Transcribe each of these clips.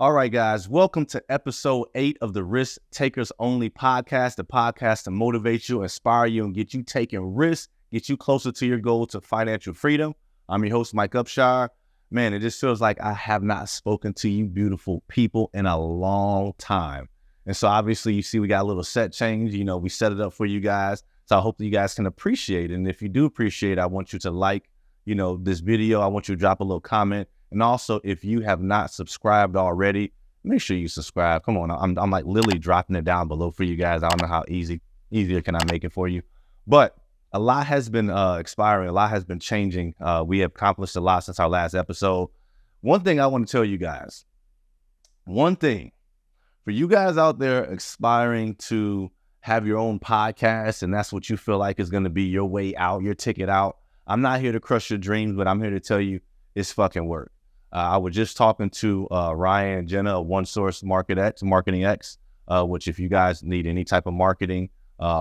All right, guys, welcome to episode 8 of the Risk Takers Only podcast, the podcast to motivate you, inspire you, and get you taking risks, get you closer to your goal to financial freedom. I'm your host, Mike Upshire. Man, it just feels like I have not spoken to you beautiful people in a long time. And so obviously you see we got a little set change. You know, we set it up for you guys. So I hope that you guys can appreciate it. And if you do appreciate it, I want you to like, this video. I want you to drop a little comment. And also, if you have not subscribed already, make sure you subscribe. Come on, I'm like literally dropping it down below for you guys. I don't know how easier can I make it for you. But a lot has been expiring. A lot has been changing. We have accomplished a lot since our last episode. One thing I want to tell you guys, one thing, for you guys out there aspiring to have your own podcast, and that's what you feel like is going to be your way out, your ticket out. I'm not here to crush your dreams, but I'm here to tell you it's fucking work. I was just talking to Ryan and Jenna of One Source Marketing X, which if you guys need any type of marketing,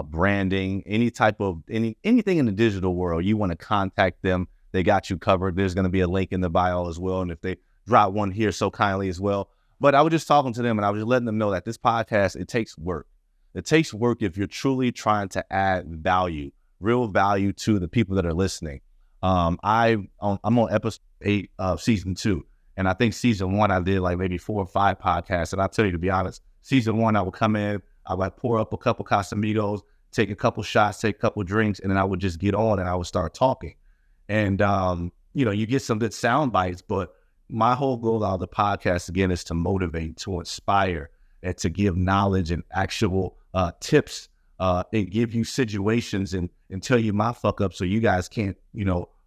branding, any type of anything in the digital world, you want to contact them. They got you covered. There's going to be a link in the bio as well. And if they drop one here so kindly as well. But I was just talking to them and I was just letting them know that this podcast, it takes work. It takes work if you're truly trying to add value, real value to the people that are listening. I'm on episode 8 of season 2. And I think season 1, I did like maybe 4 or 5 podcasts. And I'll tell you, to be honest, season 1, I would come in, I would pour up a couple Casamigos, take a couple shots, take a couple drinks, and then I would just get on and I would start talking. And, you get some good sound bites, but my whole goal out of the podcast, again, is to motivate, to inspire, and to give knowledge and actual tips and give you situations and tell you my fuck up so you guys can't,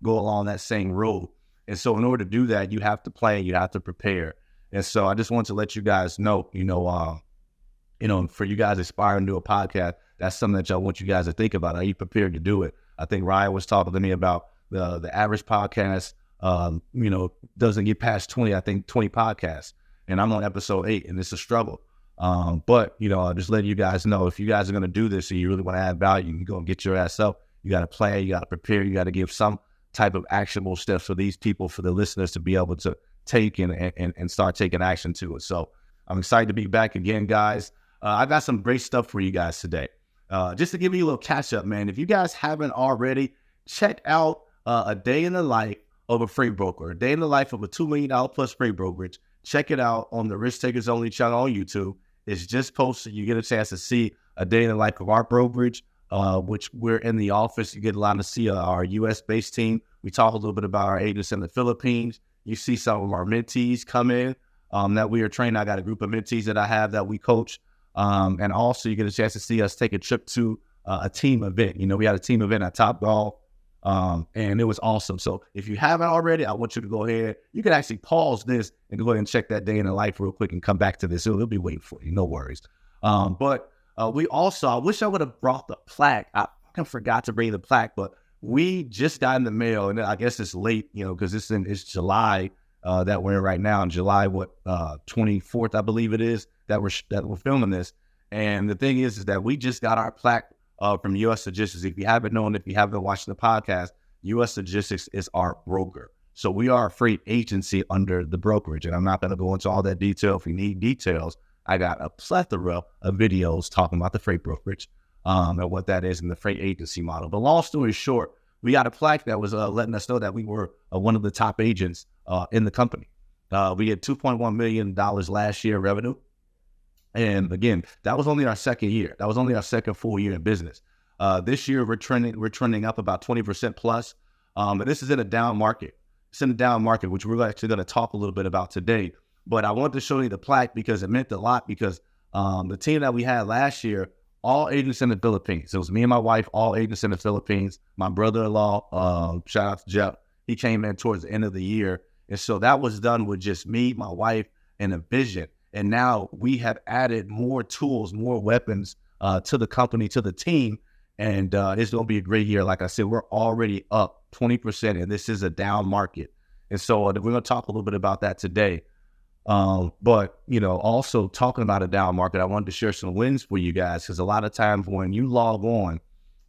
go along that same road. And so in order to do that, you have to plan, you have to prepare. And so I just want to let you guys know, for you guys aspiring to do a podcast, that's something that I want you guys to think about. Are you prepared to do it? I think Ryan was talking to me about the average podcast, doesn't get past 20 podcasts. And I'm on episode 8 and it's a struggle. But I'll just let you guys know, if you guys are going to do this and you really want to add value, you go and get your ass up. You got to plan, you got to prepare, you got to give some type of actionable steps for these people, for the listeners to be able to take and start taking action to it. So I'm excited to be back again, guys. I got some great stuff for you guys today. Just to give you a little catch up, man. If you guys haven't already, check out a day in the life of a freight broker, a day in the life of a $2 million plus freight brokerage. Check it out on the Risk Takers Only channel on YouTube. It's just posted. You get a chance to see a day in the life of our brokerage, which we're in the office. You get a lot to see our U.S.-based team. We talk a little bit about our agents in the Philippines. You see some of our mentees come in that we are training. I got a group of mentees that I have that we coach. And also you get a chance to see us take a trip to a team event. We had a team event at Topgolf, and it was awesome. So if you haven't already, I want you to go ahead. You can actually pause this and go ahead and check that day in the life real quick and come back to this. It'll be waiting for you. No worries. But we also, I wish I would have brought the plaque. I fucking forgot to bring the plaque, but we just got in the mail, and I guess it's late, because it's July that we're in right now. In July, 24th, I believe it is, that we're filming this. And the thing is that we just got our plaque from U.S. Logistics. If you haven't known, if you haven't watched the podcast, U.S. Logistics is our broker. So we are a freight agency under the brokerage. And I'm not going to go into all that detail. If you need details, I got a plethora of videos talking about the freight brokerage and what that is in the freight agency model. But long story short, we got a plaque that was letting us know that we were one of the top agents in the company. We had $2.1 million last year revenue. And again, that was only our second year. That was only our second full year in business. This year, we're trending up about 20% plus. And this is in a down market. It's in a down market, which we're actually going to talk a little bit about today. But I wanted to show you the plaque because it meant a lot, because the team that we had last year, all agents in the Philippines. It was me and my wife, all agents in the Philippines. My brother-in-law, shout out to Jeff, he came in towards the end of the year. And so that was done with just me, my wife, and a vision. And now we have added more tools, more weapons to the company, to the team. And it's going to be a great year. Like I said, we're already up 20%, and this is a down market. And so we're going to talk a little bit about that today. But, also talking about a down market, I wanted to share some wins for you guys, because a lot of times when you log on,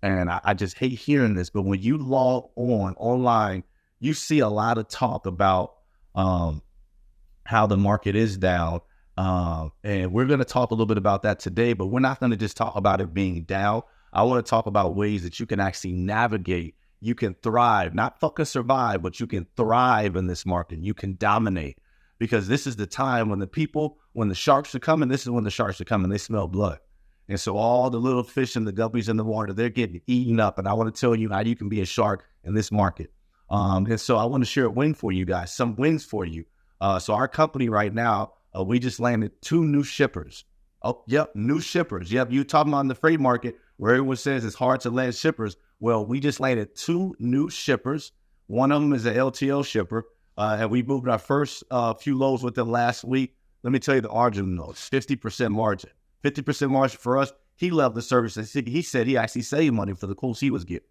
and I just hate hearing this, but when you log on online, you see a lot of talk about how the market is down. And we're going to talk a little bit about that today, but we're not going to just talk about it being down. I want to talk about ways that you can actually navigate. You can thrive, not fucking survive, but you can thrive in this market. You can dominate, because this is the time when the sharks are coming, this is when the sharks are coming, they smell blood. And so all the little fish and the guppies in the water, they're getting eaten up. And I want to tell you how you can be a shark in this market. And so I want to share a win for you guys, some wins for you. So our company right now, we just landed 2 new shippers. Oh, yep, new shippers. Yep, you talking about in the freight market where everyone says it's hard to land shippers. Well, we just landed 2 new shippers. One of them is an LTL shipper, and we moved our first few loads with them last week. Let me tell you the margin notes, 50% margin. 50% margin for us. He loved the service. He said he actually saved money for the quotes he was getting.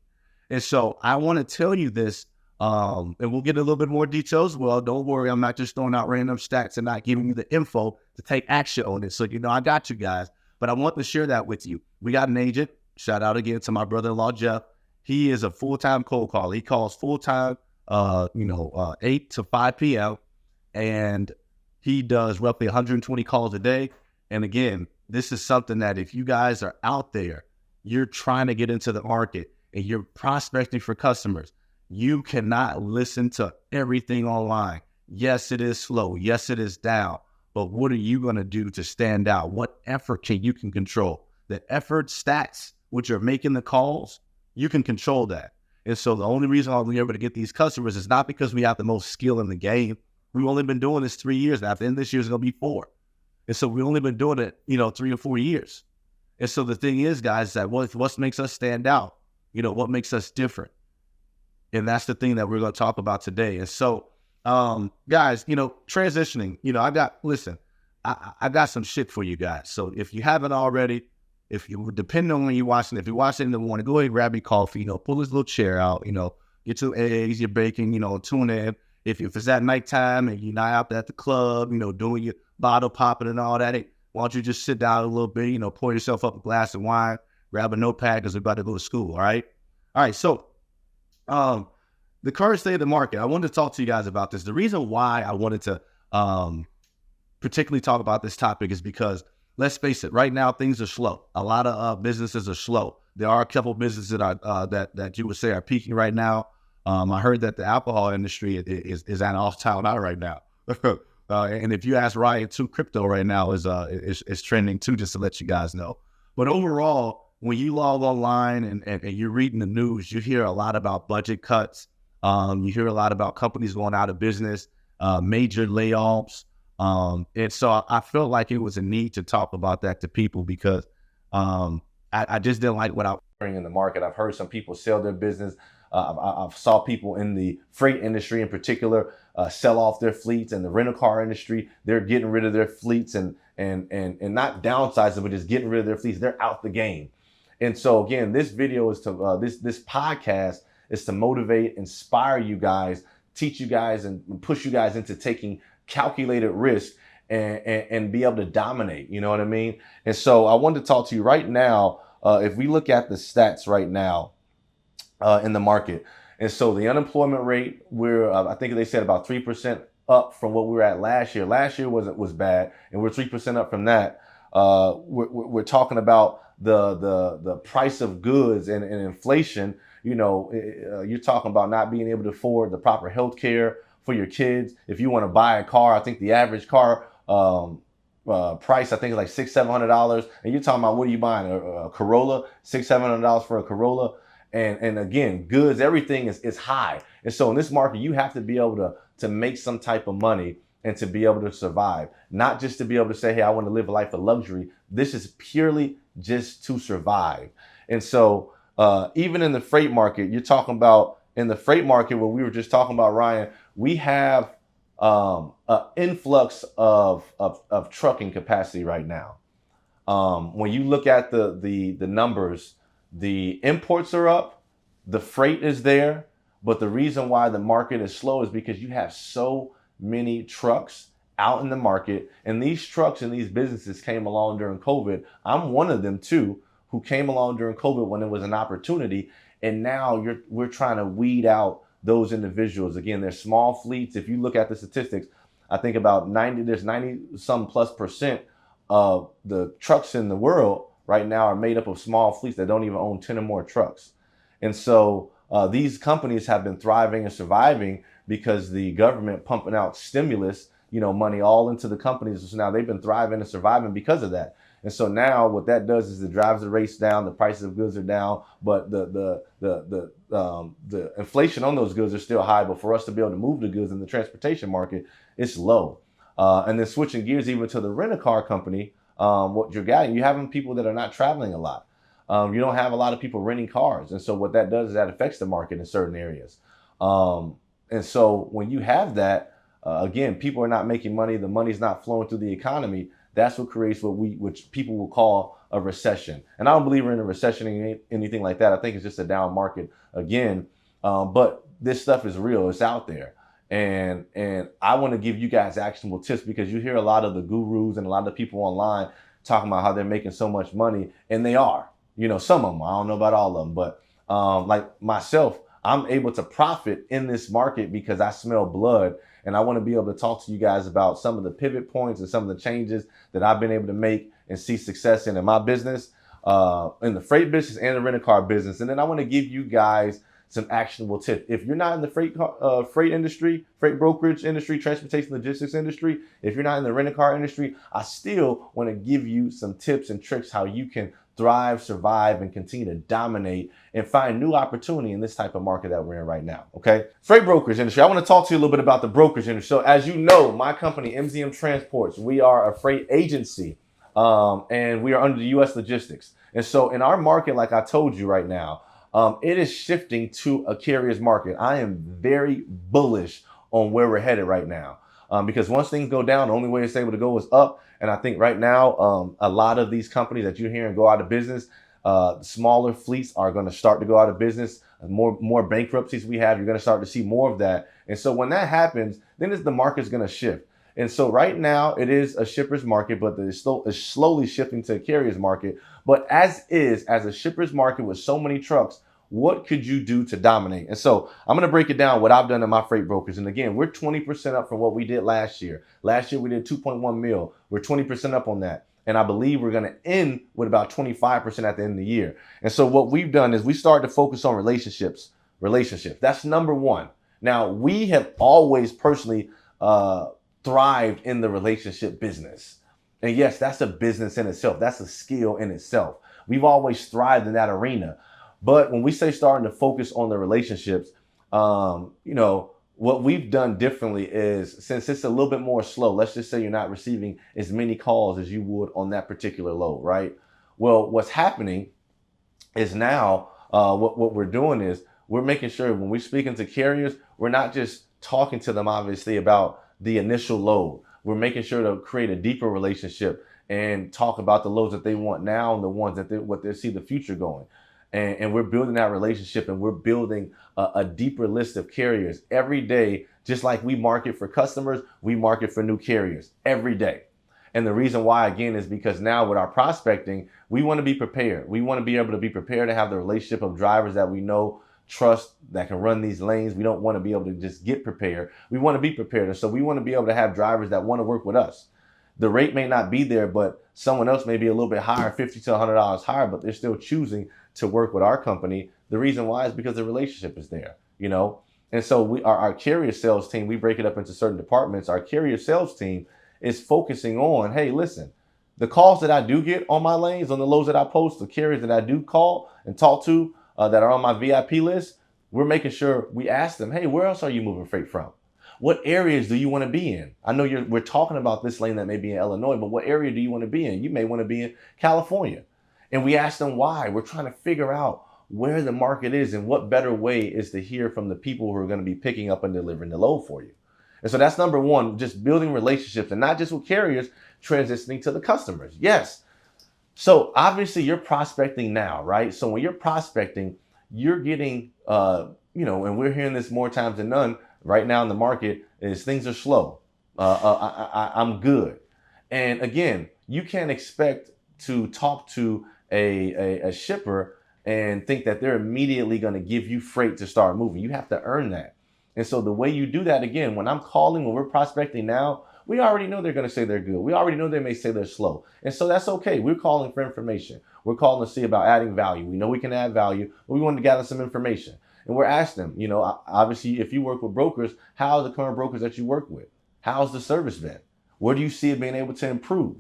And so I want to tell you this, and we'll get a little bit more details. Well, don't worry. I'm not just throwing out random stats and not giving you the info to take action on it. So, I got you guys, but I want to share that with you. We got an agent. Shout out again to my brother-in-law, Jeff. He is a full-time cold caller. He calls full-time, 8 to 5 p.m. And he does roughly 120 calls a day. And again, this is something that if you guys are out there, you're trying to get into the market and you're prospecting for customers, you cannot listen to everything online. Yes, it is slow. Yes, it is down. But what are you going to do to stand out? What effort you can control? The effort stats, which are making the calls, you can control that. And so the only reason why we're able to get these customers is not because we have the most skill in the game. We've only been doing this 3 years. Now, at the end of this year, it's going to be 4. And so we've only been doing it, 3 or 4 years. And so the thing is, guys, that what makes us stand out? What makes us different? And that's the thing that we're going to talk about today. And so, guys, transitioning, I got some shit for you guys. So if you haven't already, depending on when you're watching, if you're watching in the morning, go ahead and grab your coffee, pull this little chair out, get your eggs, your bacon, tune in. If it's at nighttime and you're not out at the club, doing your bottle popping and all that, why don't you just sit down a little bit, pour yourself up a glass of wine, grab a notepad because we're about to go to school, all right? All right, so the current state of the market, I wanted to talk to you guys about this. The reason why I wanted to particularly talk about this topic is because, let's face it, right now things are slow. A lot of businesses are slow. There are a couple of businesses that you would say are peaking right now. I heard that the alcohol industry is at an all-time high right now. And if you ask Ryan too, crypto right now is trending too, just to let you guys know. But overall, when you log online and you're reading the news, you hear a lot about budget cuts. You hear a lot about companies going out of business, major layoffs. And so I felt like it was a need to talk about that to people because I just didn't like what I was hearing in the market. I've heard some people sell their business. I've saw people in the freight industry in particular sell off their fleets, and the rental car industry, they're getting rid of their fleets and not downsizing, but just getting rid of their fleets. They're out the game. And so again, this video is to this podcast is to motivate, inspire you guys, teach you guys, and push you guys into taking calculated risk and be able to dominate. You know what I mean? And so I wanted to talk to you right now. If we look at the stats right now in the market, and so the unemployment rate, I think they said about 3% up from what we were at last year. Last year was bad, and we're 3% up from that. We're talking about the price of goods and inflation. You're talking about not being able to afford the proper health care for your kids. If you want to buy a car, I think the average car price, I think, is like $600-700. And you're talking about, what are you buying? A Corolla, $600-700 for a Corolla. And again, goods, everything is high. And so in this market, you have to be able to make some type of money and to be able to survive, not just to be able to say, hey, I want to live a life of luxury. This is purely just to survive. And so even in the freight market, you're talking about in the freight market, what we were just talking about, Ryan, we have an influx of trucking capacity right now. When you look at the numbers, the imports are up, the freight is there, but the reason why the market is slow is because you have so many trucks out in the market, and these trucks and these businesses came along during COVID. I'm one of them too, who came along during COVID when it was an opportunity, and now we're trying to weed out those individuals. Again, they're small fleets. If you look at the statistics, I think about 90 some plus percent of the trucks in the world right now are made up of small fleets that don't even own 10 or more trucks. And so these companies have been thriving and surviving because the government pumping out stimulus, money all into the companies. So now they've been thriving and surviving because of that. And so now what that does is it drives the rates down, the prices of goods are down, but the inflation on those goods are still high. But for us to be able to move the goods in the transportation market, it's low. And then switching gears even to the rent-a-car company, what you're getting, you having people that are not traveling a lot. You don't have a lot of people renting cars. And so what that does is that affects the market in certain areas. And so when you have that, again, people are not making money. The money's not flowing through the economy. That's what creates which people will call a recession. And I don't believe we're in a recession or anything like that. I think it's just a down market again. But this stuff is real. It's out there. And I want to give you guys actionable tips because you hear a lot of the gurus and a lot of the people online talking about how they're making so much money, and they are. Some of them. I don't know about all of them, but like myself, I'm able to profit in this market because I smell blood. And I want to be able to talk to you guys about some of the pivot points and some of the changes that I've been able to make and see success in my business, in the freight business and the rent-a-car business. And then I want to give you guys some actionable tips. If you're not in the freight industry, freight brokerage industry, transportation logistics industry, if you're not in the rent-a-car industry, I still want to give you some tips and tricks how you can thrive, survive, and continue to dominate and find new opportunity in this type of market that we're in right now. Okay. Freight brokerage industry. I want to talk to you a little bit about the brokerage industry. So as you know, my company, MZM Transports, we are a freight agency, and we are under the U.S. Logistics. And so in our market, like I told you right now, it is shifting to a carrier's market. I am very bullish on where we're headed right now. Because once things go down, the only way it's able to go is up. And I think right now, a lot of these companies that you're hearing go out of business, smaller fleets are going to start to go out of business. More bankruptcies we have, you're going to start to see more of that. And so when that happens, then the market's going to shift. And so right now it is a shipper's market, but it's slowly shifting to a carrier's market. But as a shipper's market with so many trucks, what could you do to dominate? And so I'm going to break it down what I've done in my freight brokers. And again, we're 20% up from what we did last year. Last year we did 2.1 mil. We're 20% up on that. And I believe we're going to end with about 25% at the end of the year. And so what we've done is we started to focus on relationships. That's number one. Now, we have always personally thrived in the relationship business. And yes, that's a business in itself. That's a skill in itself. We've always thrived in that arena. But when we say starting to focus on the relationships, what we've done differently is, since it's a little bit more slow, let's just say you're not receiving as many calls as you would on that particular load, right? Well, what's happening is now what we're doing is we're making sure when we're speaking to carriers, we're not just talking to them, obviously, about the initial load. We're making sure to create a deeper relationship and talk about the loads that they want now and the ones that they see the future going. And we're building that relationship, and we're building a deeper list of carriers every day. Just like we market for customers, we market for new carriers every day. And the reason why, again, is because now with our prospecting, we want to be prepared. We want to be able to be prepared to have the relationship of drivers that we know, trust, that can run these lanes. We don't want to be able to just get prepared. We want to be prepared. And so we want to be able to have drivers that want to work with us. The rate may not be there, but someone else may be a little bit higher, $50 to $100 higher, but they're still choosing to work with our company. The reason why is because the relationship is there, And so our carrier sales team, we break it up into certain departments. Our carrier sales team is focusing on, hey, listen, the calls that I do get on my lanes, on the loads that I post, the carriers that I do call and talk to that are on my VIP list, we're making sure we ask them, hey, where else are you moving freight from? What areas do you want to be in? I know we're talking about this lane that may be in Illinois, but what area do you want to be in? You may want to be in California. And we ask them why. We're trying to figure out where the market is and what better way is to hear from the people who are going to be picking up and delivering the load for you. And so that's number one, just building relationships, and not just with carriers, transitioning to the customers. Yes. So obviously you're prospecting now, right? So when you're prospecting, you're getting, and we're hearing this more times than none right now in the market, is things are slow. I'm good. And again, you can't expect to talk to a shipper and think that they're immediately going to give you freight to start moving. You have to earn that. And so the way you do that, again, when I'm calling, when we're prospecting now, we already know they're going to say they're good. We already know they may say they're slow. And so that's okay. We're calling for information. We're calling to see about adding value. We know we can add value, but we want to gather some information. And we're asking them, obviously, if you work with brokers, how are the current brokers that you work with? How's the service been? Where do you see it being able to improve?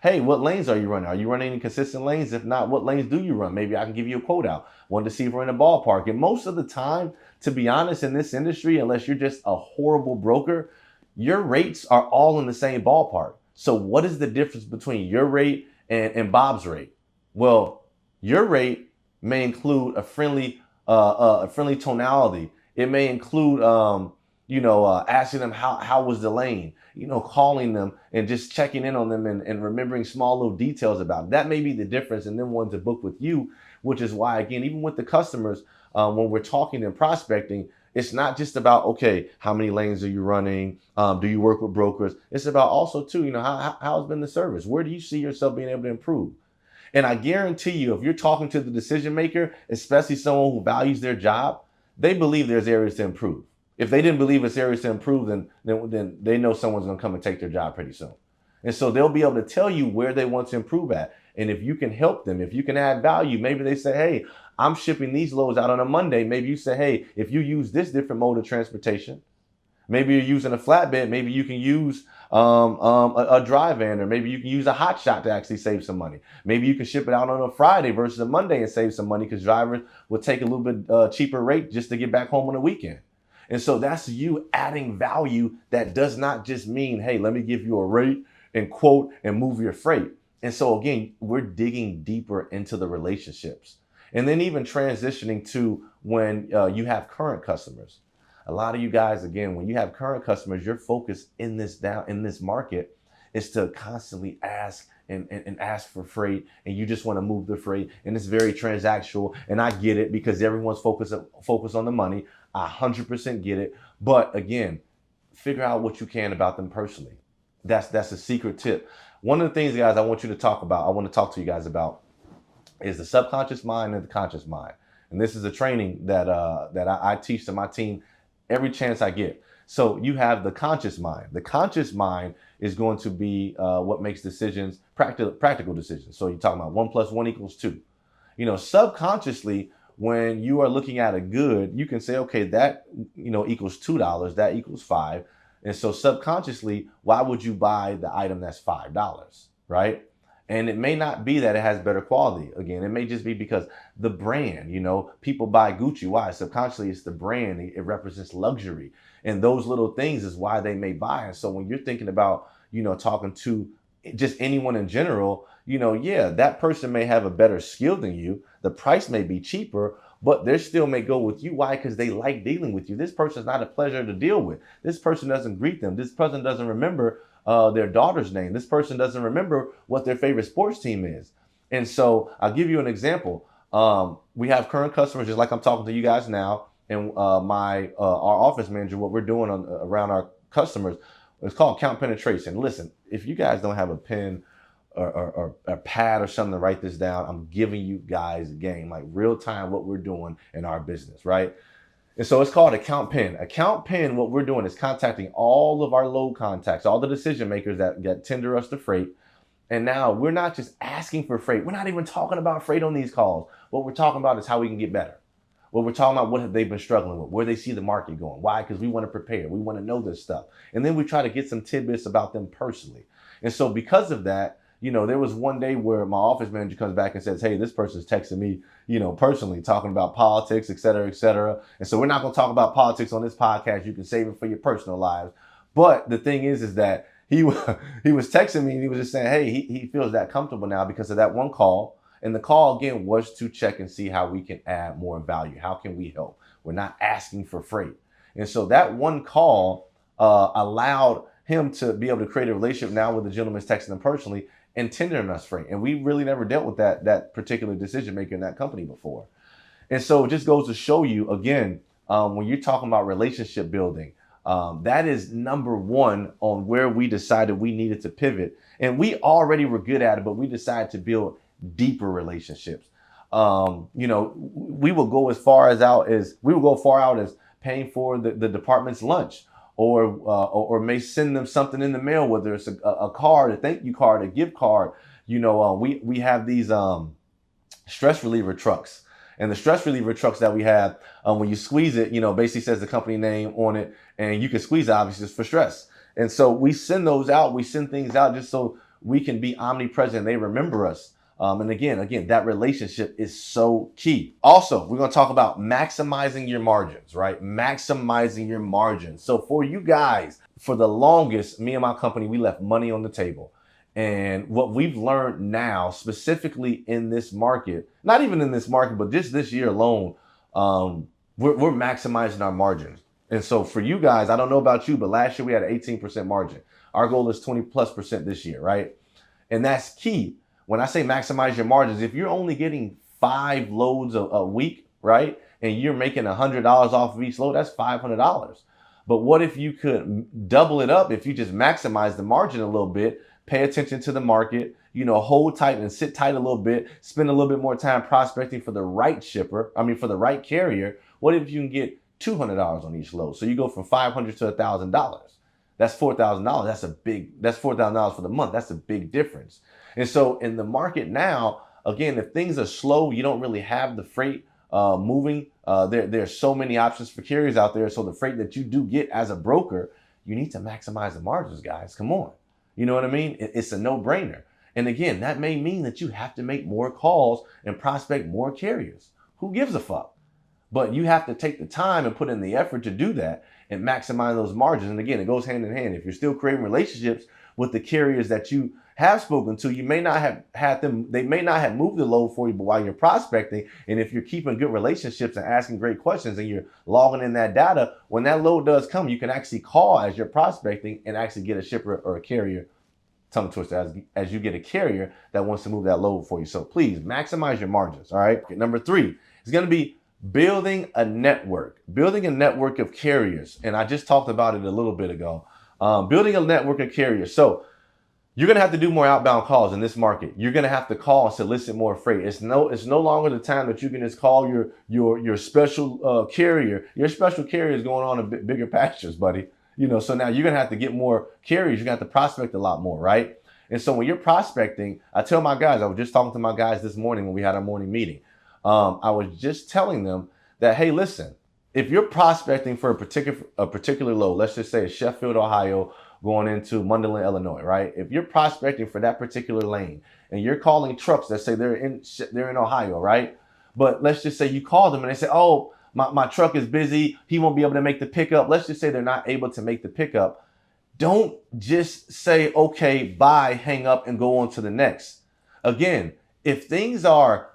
Hey, what lanes are you running? Are you running any consistent lanes? If not, what lanes do you run? Maybe I can give you a quote out. Wanted to see if we're in the ballpark. And most of the time, to be honest, in this industry, unless you're just a horrible broker, your rates are all in the same ballpark. So what is the difference between your rate and Bob's rate? Well, your rate may include a friendly tonality. It may include asking them how was the lane, calling them and just checking in on them and remembering small little details about it. That may be the difference in them wanting to book with you, which is why, again, even with the customers, when we're talking and prospecting, it's not just about, okay, how many lanes are you running? Do you work with brokers? It's about also, too, how's been the service? Where do you see yourself being able to improve? And I guarantee you, if you're talking to the decision maker, especially someone who values their job, they believe there's areas to improve. If they didn't believe it's areas to improve, then they know someone's going to come and take their job pretty soon. And so they'll be able to tell you where they want to improve at. And if you can help them, if you can add value, maybe they say, hey, I'm shipping these loads out on a Monday. Maybe you say, hey, if you use this different mode of transportation, maybe you're using a flatbed, maybe you can use a dry van, or maybe you can use a hot shot to actually save some money. Maybe you can ship it out on a Friday versus a Monday and save some money, because drivers will take a little bit cheaper rate just to get back home on the weekend. And so that's you adding value. That does not just mean, hey, let me give you a rate and quote and move your freight. And so again, we're digging deeper into the relationships, and then even transitioning to when you have current customers. A lot of you guys, again, when you have current customers, your focus in this market is to constantly ask and ask for freight, and you just want to move the freight, and it's very transactional. And I get it, because everyone's focused on the money. I 100% get it. But again, figure out what you can about them personally. That's a secret tip. One of the things, guys, I want to talk to you guys about is the subconscious mind and the conscious mind. And this is a training that I teach to my team every chance I get. So you have the conscious mind. The conscious mind is going to be what makes decisions, practical decisions. So you're talking about 1 + 1 = 2. Subconsciously, when you are looking at a good, you can say, okay, that equals $2, that equals $5. And so subconsciously, why would you buy the item that's $5, right? And it may not be that it has better quality. Again, it may just be because the brand, people buy Gucci. Why? Subconsciously, it's the brand. It represents luxury. And those little things is why they may buy. And so when you're thinking about, talking to just anyone in general, that person may have a better skill than you. The price may be cheaper, but they still may go with you. Why? Because they like dealing with you. This person's not a pleasure to deal with. This person doesn't greet them. This person doesn't remember their daughter's name. This person doesn't remember what their favorite sports team is. And so I'll give you an example. We have current customers, just like I'm talking to you guys now, and our office manager, what we're doing around our customers, it's called count penetration. Listen, if you guys don't have a pen or a pad or something to write this down, I'm giving you guys a game, like real time, what we're doing in our business, right? And so it's called account pen. Account pen, what we're doing is contacting all of our load contacts, all the decision makers that tender us the freight. And now we're not just asking for freight. We're not even talking about freight on these calls. What we're talking about is how we can get better. What we're talking about, what have they been struggling with, where they see the market going. Why? Because we want to prepare. We want to know this stuff. And then we try to get some tidbits about them personally. And so because of that, there was one day where my office manager comes back and says, hey, this person's texting me, personally, talking about politics, et cetera, et cetera. And so we're not going to talk about politics on this podcast. You can save it for your personal lives. But the thing is that he was texting me, and he was just saying, hey, he feels that comfortable now because of that one call. And the call, again, was to check and see how we can add more value. How can we help? We're not asking for freight. And so that one call allowed him to be able to create a relationship now with the gentleman texting him personally and tendering us freight. And we really never dealt with that particular decision maker in that company before. And so it just goes to show you, again, when you're talking about relationship building, that is number one on where we decided we needed to pivot. And we already were good at it, but we decided to build deeper relationships. We will go far out as paying for the department's lunch, or may send them something in the mail, whether it's a card, a thank you card, a gift card. We have these stress reliever trucks. And the stress reliever trucks that we have, when you squeeze it, basically says the company name on it, and you can squeeze it, obviously, just for stress. And so we send those out. We send things out just so we can be omnipresent. They remember us. And again, that relationship is so key. Also, we're going to talk about maximizing your margins, right? Maximizing your margins. So for you guys, for the longest, me and my company, we left money on the table. And what we've learned now, specifically in this market, not even in this market, but just this year alone, we're maximizing our margins. And so for you guys, I don't know about you, but last year we had an 18% margin. Our goal is 20+% this year, right? And that's key. When I say maximize your margins, if you're only getting 5 loads a week, right, and you're making $100 off of each load, that's $500. But what if you could double it up if you just maximize the margin a little bit? Pay attention to the market, hold tight and sit tight a little bit, spend a little bit more time prospecting for the right for the right carrier. What if you can get $200 on each load? So you go from $500 to $1,000. That's $4,000. That's $4,000 for the month. That's a big difference. And so in the market now, again, if things are slow, you don't really have the freight moving. There's so many options for carriers out there. So the freight that you do get as a broker, you need to maximize the margins, guys. Come on. You know what I mean? It's a no-brainer. And again, that may mean that you have to make more calls and prospect more carriers. Who gives a fuck? But you have to take the time and put in the effort to do that and maximize those margins. And again, it goes hand in hand. If you're still creating relationships with the carriers that you have spoken to, you may not have had them, they may not have moved the load for you, but while you're prospecting, and if you're keeping good relationships and asking great questions and you're logging in that data, when that load does come, you can actually call as you're prospecting and actually get a shipper or a carrier, tongue twister, as you get a carrier that wants to move that load for you. So please maximize your margins. All right. Okay, number 3 is going to be building a network of carriers. And I just talked about it a little bit ago. Building a network of carriers. So you're going to have to do more outbound calls in this market. You're going to have to call and solicit more freight. It's no longer the time that you can just call your special carrier. Your special carrier is going on a bigger pastures, buddy. So now you're going to have to get more carriers. You're going to have to prospect a lot more, right? And so when you're prospecting, I tell my guys, I was just talking to my guys this morning when we had our morning meeting. I was just telling them that, hey, listen, if you're prospecting for a particular load, let's just say it's Sheffield, Ohio, going into Mundelein, Illinois, right? If you're prospecting for that particular lane and you're calling trucks that say they're in Ohio, right? But let's just say you call them and they say, oh, my truck is busy, he won't be able to make the pickup. Let's just say they're not able to make the pickup. Don't just say, okay, bye, hang up and go on to the next. Again, if things are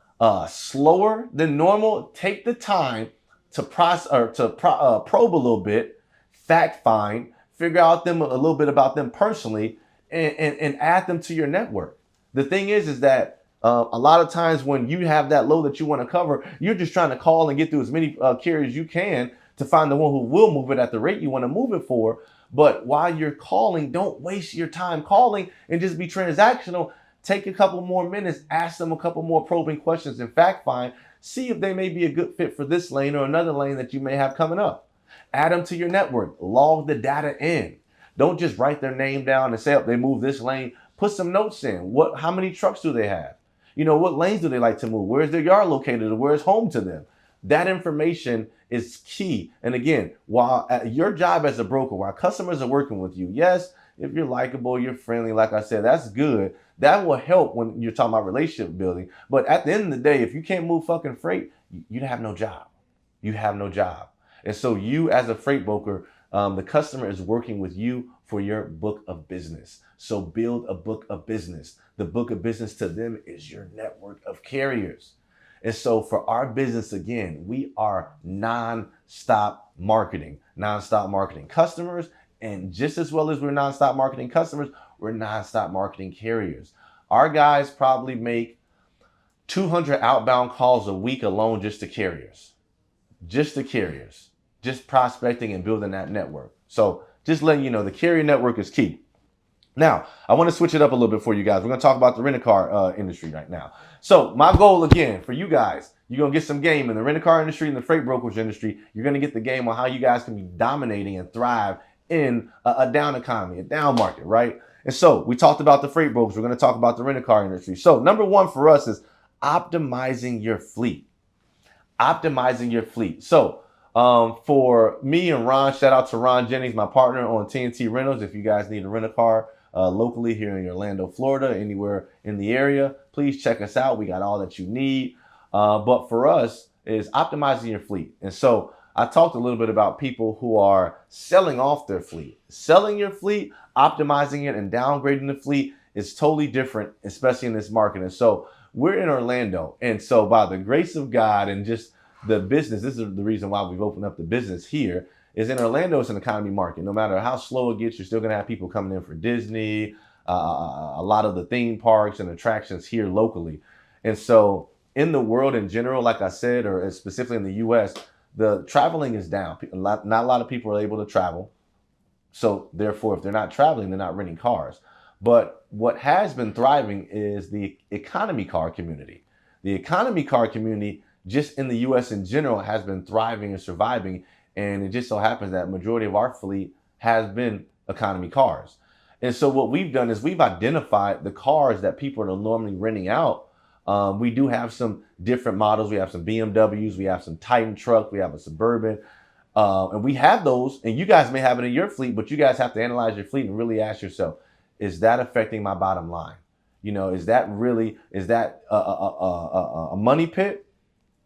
slower than normal, take the time to probe a little bit, fact find, figure out a little bit about them personally, and add them to your network. The thing is that a lot of times when you have that load that you want to cover, you're just trying to call and get through as many carriers as you can to find the one who will move it at the rate you want to move it for. But while you're calling, don't waste your time calling and just be transactional. Take a couple more minutes, ask them a couple more probing questions and fact find, see if they may be a good fit for this lane or another lane that you may have coming up. Add them to your network, log the data in. Don't just write their name down and say, oh, they move this lane. Put some notes in. How many trucks do they have? What lanes do they like to move? Where's their yard located or where's home to them? That information is key. And again, while your job as a broker, while customers are working with you, yes, if you're likable, you're friendly, like I said, that's good. That will help when you're talking about relationship building. But at the end of the day, if you can't move fucking freight, you have no job. You have no job. And so you as a freight broker, the customer is working with you for your book of business. So build a book of business. The book of business to them is your network of carriers. And so for our business, again, we are non-stop marketing customers. And just as well as we're non-stop marketing customers, we're non-stop marketing carriers. Our guys probably make 200 outbound calls a week alone just to carriers. Just prospecting and building that network. So just letting you know, the carrier network is key. Now, I want to switch it up a little bit for you guys. We're going to talk about the rent-a-car industry right now. So my goal, again, for you guys, you're going to get some game in the rent-a-car industry and the freight brokerage industry. You're going to get the game on how you guys can be dominating and thrive in a down economy, a down market, right? And so we talked about the freight brokers. We're going to talk about the rent-a-car industry. So number one for us is optimizing your fleet. Optimizing your fleet. So for me and Ron, shout out to Ron Jennings, my partner on TNT Rentals. If you guys need to rent a car locally here in Orlando, Florida, anywhere in the area, please check us out. We got all that you need. But for us is optimizing your fleet. And so I talked a little bit about people who are selling off their fleet. Selling your fleet, optimizing it, and downgrading the fleet is totally different, especially in this market. And so we're in Orlando. And so by the grace of God and just the business, this is the reason why we've opened up the business here, is in Orlando, it's an economy market. No matter how slow it gets, you're still going to have people coming in for Disney, a lot of the theme parks and attractions here locally. And so in the world in general, like I said, or specifically in the U.S., the traveling is down. Not a lot of people are able to travel. So therefore, if they're not traveling, they're not renting cars. But what has been thriving is the economy car community. The economy car community, just in the U.S. in general, has been thriving and surviving. And it just so happens that majority of our fleet has been economy cars. And so what we've done is we've identified the cars that people are normally renting out. We do have some different models. We have some BMWs, we have some Titan truck, we have a Suburban. And we have those, and you guys may have it in your fleet, but you guys have to analyze your fleet and really ask yourself, is that affecting my bottom line? You know, is that a money pit?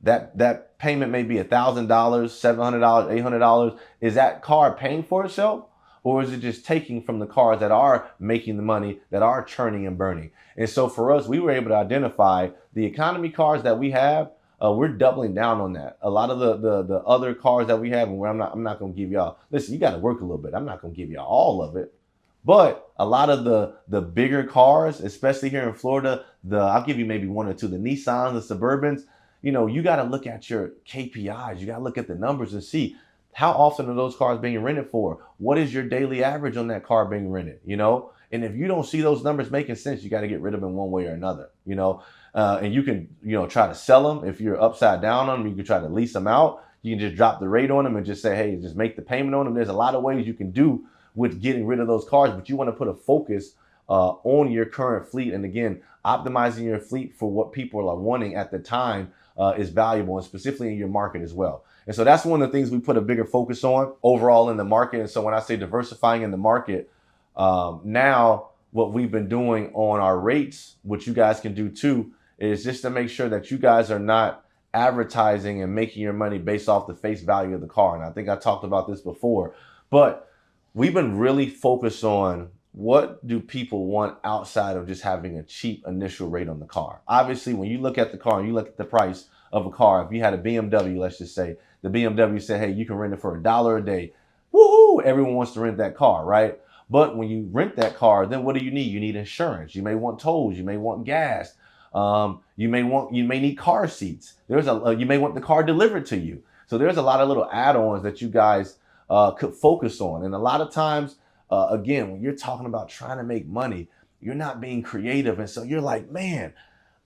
That payment may be $1,000, $700, $800. Is that car paying for itself? Or is it just taking from the cars that are making the money, that are churning and burning? And so for us, we were able to identify the economy cars that we have. We're doubling down on that. A lot of the other cars that we have, and I'm not going to give y'all, listen, you got to work a little bit. I'm not going to give y'all all of it. But a lot of the bigger cars, especially here in Florida, I'll give you maybe one or two, the Nissans, the Suburbans, you know, you got to look at your KPIs. You got to look at the numbers and see how often are those cars being rented for? What is your daily average on that car being rented? You know, and if you don't see those numbers making sense, you got to get rid of them one way or another, you know, and you can, you know, try to sell them. If you're upside down on them, you can try to lease them out. You can just drop the rate on them and just say, hey, just make the payment on them. There's a lot of ways you can do with getting rid of those cars, but you want to put a focus on your current fleet. And again, optimizing your fleet for what people are wanting at the time is valuable, and specifically in your market as well. And so that's one of the things we put a bigger focus on overall in the market. And so when I say diversifying in the market, now what we've been doing on our rates, which you guys can do too, is just to make sure that you guys are not advertising and making your money based off the face value of the car. And I think I talked about this before, but we've been really focused on what do people want outside of just having a cheap initial rate on the car. Obviously, when you look at the car and you look at the price of a car, if you had a BMW, let's just say, the BMW said, hey, you can rent it for $1 a day. Woohoo! Everyone wants to rent that car, right? But when you rent that car, then what do you need? You need insurance. You may want tolls. You may want gas. You may need car seats. You may want the car delivered to you. So there's a lot of little add-ons that you guys could focus on. And a lot of times, again, when you're talking about trying to make money, you're not being creative. And so you're like, man,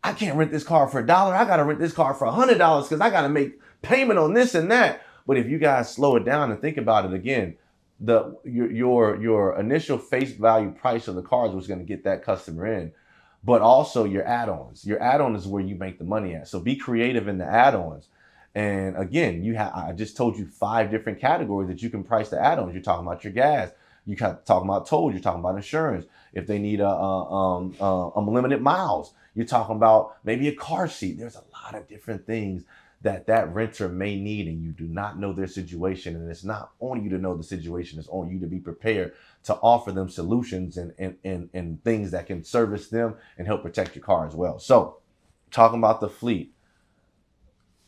I can't rent this car for $1. I got to rent this car for $100 because I got to make payment on this and that. But if you guys slow it down and think about it again, your initial face value price of the car is what's going to get that customer in, but also your add-ons. Your add-on is where you make the money at. So be creative in the add-ons. And again, I just told you 5 different categories that you can price the add-ons. You're talking about your gas. You're talking about tolls. You're talking about insurance. If they need unlimited miles, you're talking about maybe a car seat. There's a lot of different things that renter may need, and you do not know their situation. And it's not on you to know the situation. It's on you to be prepared to offer them solutions and things that can service them and help protect your car as well. So talking about the fleet,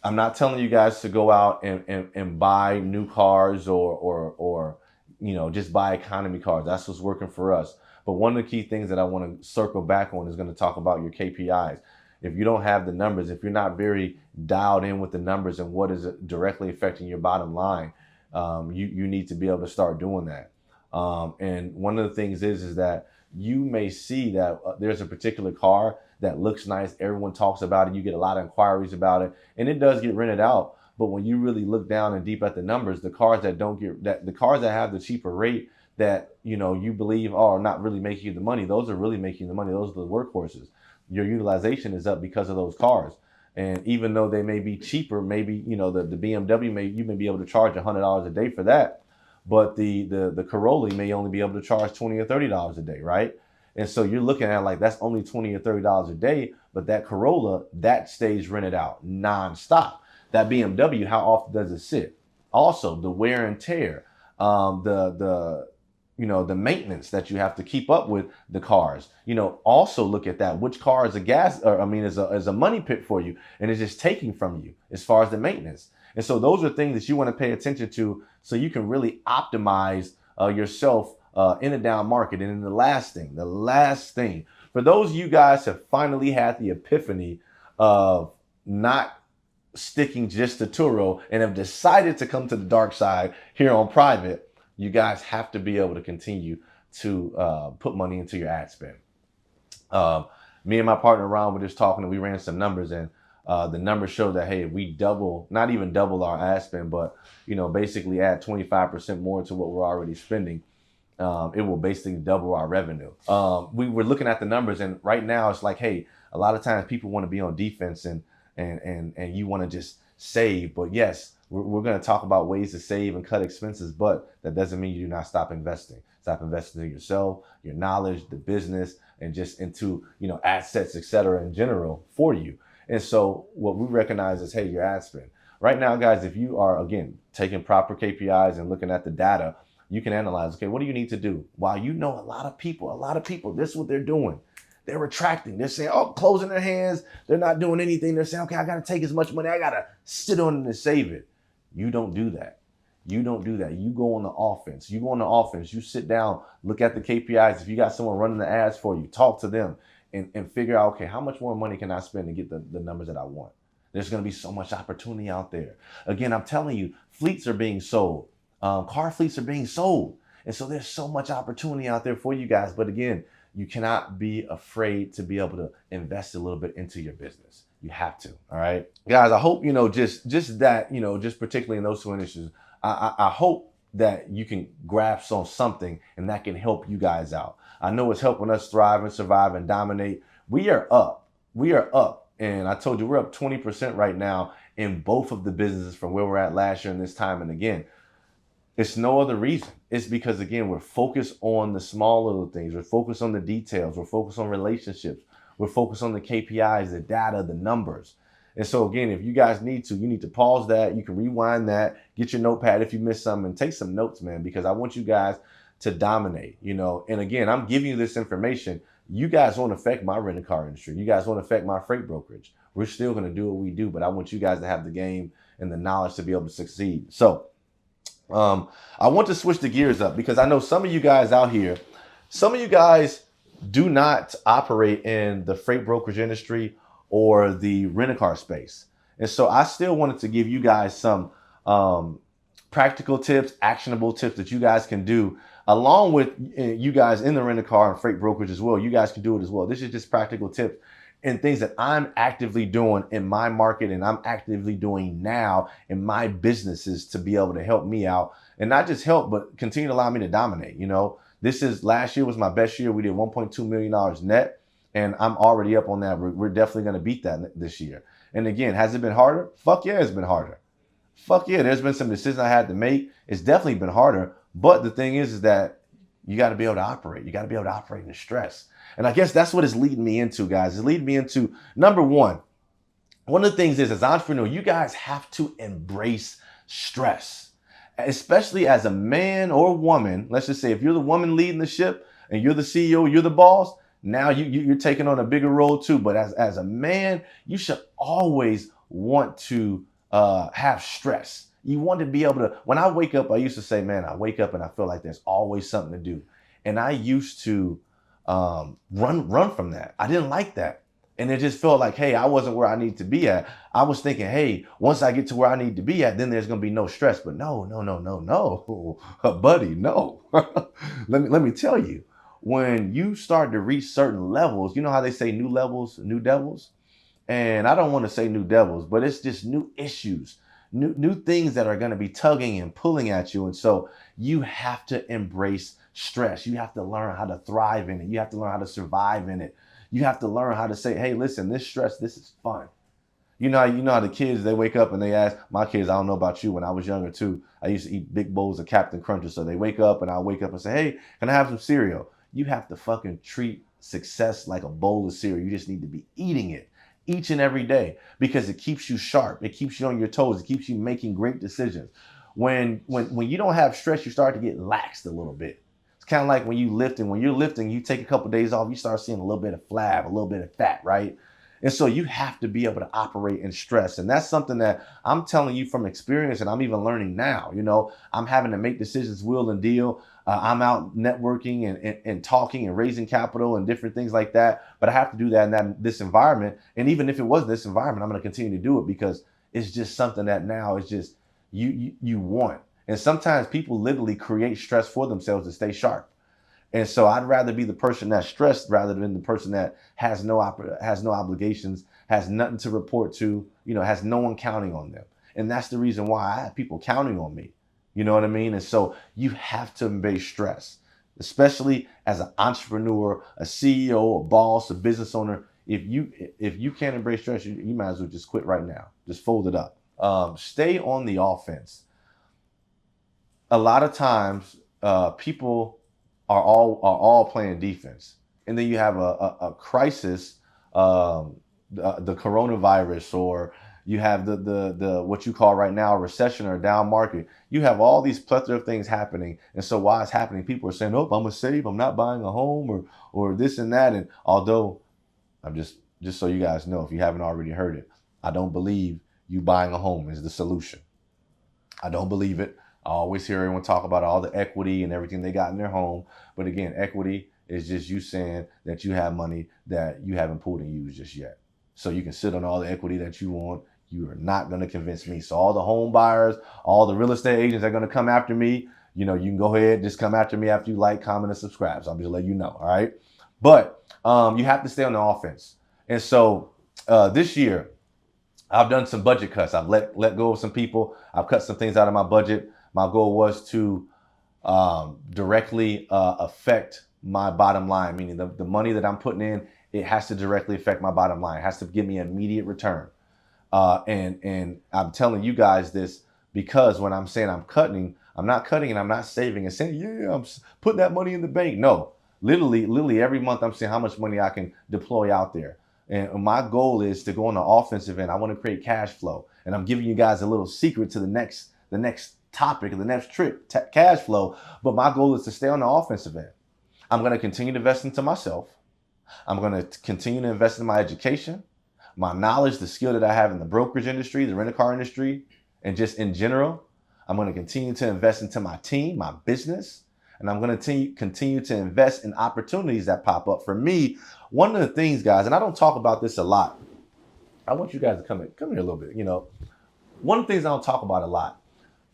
I'm not telling you guys to go out and buy new cars or you know, just buy economy cars. That's what's working for us. But one of the key things that I want to circle back on is going to talk about your KPIs. If you don't have the numbers, if you're not very dialed in with the numbers and what is directly affecting your bottom line, you need to be able to start doing that. And one of the things is that you may see that there's a particular car that looks nice. Everyone talks about it. You get a lot of inquiries about it, and it does get rented out. But when you really look down and deep at the numbers, the cars that don't get that, the cars that have the cheaper rate that you believe are not really making you the money, those are really making the money. Those are the workhorses. Your utilization is up because of those cars. And even though they may be cheaper, maybe the BMW you may be able to charge $100 a day for that, but the Corolla may only be able to charge $20 or $30 a day, right? And so you're looking at like that's only $20 or $30 a day, but that Corolla that stays rented out nonstop. That BMW, how often does it sit? Also, the wear and tear, the maintenance that you have to keep up with the cars. Also look at that. Which car is is a money pit for you, and it's just taking from you as far as the maintenance. And so those are things that you want to pay attention to, so you can really optimize yourself in a down market. And then the last thing, for those of you guys have finally had the epiphany of not sticking just to Turo and have decided to come to the dark side here on private, you guys have to be able to continue to put money into your ad spend. Me and my partner Ron were just talking, and we ran some numbers, and the numbers show that, hey, if we not even double our ad spend, but basically add 25% more to what we're already spending, it will basically double our revenue. We were looking at the numbers, and right now it's like, hey, a lot of times people want to be on defense and you want to just save. But yes, we're going to talk about ways to save and cut expenses, but that doesn't mean you do not stop investing. Stop investing in yourself, your knowledge, the business, and just into assets, etc. in general for you. And so what we recognize is, hey, your ad spend. Right now, guys, if you are, again, taking proper KPIs and looking at the data, you can analyze, okay, what do you need to do? While a lot of people, this is what they're doing. They're retracting. They're saying, closing their hands. They're not doing anything. They're saying, okay, I got to take as much money. I got to sit on it and save it. You don't do that. You go on the offense. You sit down, look at the KPIs. If you got someone running the ads for you, talk to them and figure out, okay, how much more money can I spend to get the numbers that I want? There's going to be so much opportunity out there. Again, I'm telling you, fleets are being sold. Car fleets are being sold. And so there's so much opportunity out there for you guys. But again, you cannot be afraid to be able to invest a little bit into your business. You have to. All right, guys, I hope, just that, just particularly in those two initiatives, I hope that you can grasp on something and that can help you guys out. I know it's helping us thrive and survive and dominate. We are up. And I told you, we're up 20% right now in both of the businesses from where we're at last year and this time. And again, it's no other reason. It's because, again, we're focused on the small little things. We're focused on the details. We're focused on relationships. We're focused on the KPIs, the data, the numbers. And so, again, if you guys need to pause that. You can rewind that, get your notepad if you missed something, and take some notes, man, because I want you guys to dominate, And again, I'm giving you this information. You guys won't affect my rental car industry. You guys won't affect my freight brokerage. We're still going to do what we do, but I want you guys to have the game and the knowledge to be able to succeed. So, I want to switch the gears up because I know some of you guys out here, some of you guys do not operate in the freight brokerage industry or the rent-a-car space. And so I still wanted to give you guys some practical tips, actionable tips that you guys can do along with you guys in the rent-a-car and freight brokerage as well. You guys can do it as well. This is just practical tips and things that I'm actively doing in my market and I'm actively doing now in my businesses to be able to help me out and not just help, but continue to allow me to dominate. Last year was my best year. We did $1.2 million net, and I'm already up on that. We're definitely going to beat that this year. And again, has it been harder? Fuck yeah, it's been harder. Fuck yeah, there's been some decisions I had to make. It's definitely been harder. But the thing is that you got to be able to operate. You got to be able to operate in stress. And I guess that's what it's leading me into, guys. It's leading me into number one. One of the things is, as an entrepreneur, you guys have to embrace stress, especially as a man or woman. Let's just say if you're the woman leading the ship and you're the CEO, you're the boss, now you're taking on a bigger role too. But as a man, you should always want to have stress. You want to be able to, when I wake up, I used to say, man, I wake up and I feel like there's always something to do. And I used to run from that. I didn't like that. And it just felt like, hey, I wasn't where I need to be at. I was thinking, hey, once I get to where I need to be at, then there's going to be no stress. But no, no, no, no, no, buddy, no. Let me tell you, when you start to reach certain levels, you know how they say new levels, new devils? And I don't want to say new devils, but it's just new issues, new things that are going to be tugging and pulling at you. And so you have to embrace stress. You have to learn how to thrive in it. You have to learn how to survive in it. You have to learn how to say, hey, listen, this stress, this is fun. You know how the kids, they wake up and they ask, my kids, I don't know about you, when I was younger too, I used to eat big bowls of Captain Crunches. So they wake up and I wake up and say, hey, can I have some cereal? You have to fucking treat success like a bowl of cereal. You just need to be eating it each and every day because it keeps you sharp. It keeps you on your toes. It keeps you making great decisions. When you don't have stress, you start to get laxed a little bit. It's kind of like when you're lifting, you take a couple of days off, you start seeing a little bit of flab, a little bit of fat, right? And so you have to be able to operate in stress. And that's something that I'm telling you from experience, and I'm even learning now. I'm having to make decisions, wheel and deal. I'm out networking and talking and raising capital and different things like that. But I have to do that in this environment. And even if it wasn't this environment, I'm going to continue to do it because it's just something that now is just you want. And sometimes people literally create stress for themselves to stay sharp. And so I'd rather be the person that's stressed rather than the person that has no obligations, has nothing to report to, has no one counting on them. And that's the reason why I have people counting on me. You know what I mean? And so you have to embrace stress, especially as an entrepreneur, a CEO, a boss, a business owner. If you can't embrace stress, you might as well just quit right now. Just fold it up. Stay on the offense. A lot of times, people are all playing defense, and then you have a crisis, the coronavirus, or you have the what you call right now a recession or a down market. You have all these plethora of things happening, and so while it's happening, people are saying, "Oh, I'm gonna save. I'm not buying a home, or this and that." And although I'm just so you guys know, if you haven't already heard it, I don't believe you buying a home is the solution. I don't believe it. I always hear everyone talk about all the equity and everything they got in their home. But again, equity is just you saying that you have money that you haven't pulled and used just yet. So you can sit on all the equity that you want. You are not going to convince me. So all the home buyers, all the real estate agents that are going to come after me, you can go ahead, just come after me after you like, comment, and subscribe. So I'm just letting you know. All right. But you have to stay on the offense. And so this year, I've done some budget cuts. I've let go of some people. I've cut some things out of my budget. My goal was to directly affect my bottom line, meaning the money that I'm putting in, it has to directly affect my bottom line. It has to give me an immediate return. And I'm telling you guys this because when I'm saying I'm not cutting and I'm not saving and saying, yeah, I'm putting that money in the bank. No, literally every month I'm saying how much money I can deploy out there. And my goal is to go on the offensive end. I want to create cash flow. And I'm giving you guys a little secret to the next topic, the next trick, cash flow. But my goal is to stay on the offensive end. I'm going to continue to invest into myself. I'm going to continue to invest in my education, my knowledge, the skill that I have in the brokerage industry, the rental car industry, and just in general. I'm going to continue to invest into my team, my business, and I'm going to continue to invest in opportunities that pop up. For me, one of the things, guys, and I don't talk about this a lot. I want you guys to come here a little bit. One of the things I don't talk about a lot.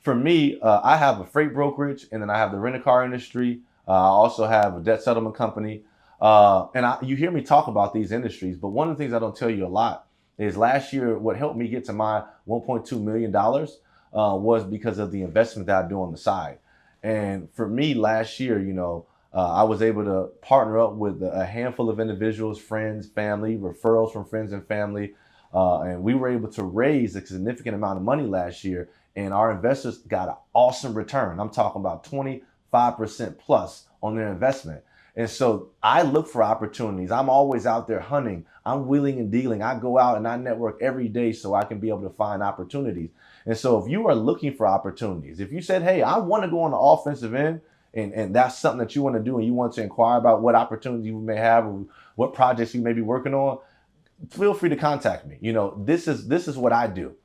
For me, I have a freight brokerage, and then I have the rental car industry. I also have a debt settlement company. You hear me talk about these industries, but one of the things I don't tell you a lot is last year, what helped me get to my $1.2 million was because of the investment that I do on the side. And for me last year, I was able to partner up with a handful of individuals, friends, family, referrals from friends and family. And we were able to raise a significant amount of money last year. And our investors got an awesome return. I'm talking about 25% plus on their investment. And so I look for opportunities. I'm always out there hunting. I'm wheeling and dealing. I go out and I network every day so I can be able to find opportunities. And so if you are looking for opportunities, if you said, hey, I want to go on the offensive end, and that's something that you want to do and you want to inquire about what opportunities you may have or what projects you may be working on, feel free to contact me. This is what I do.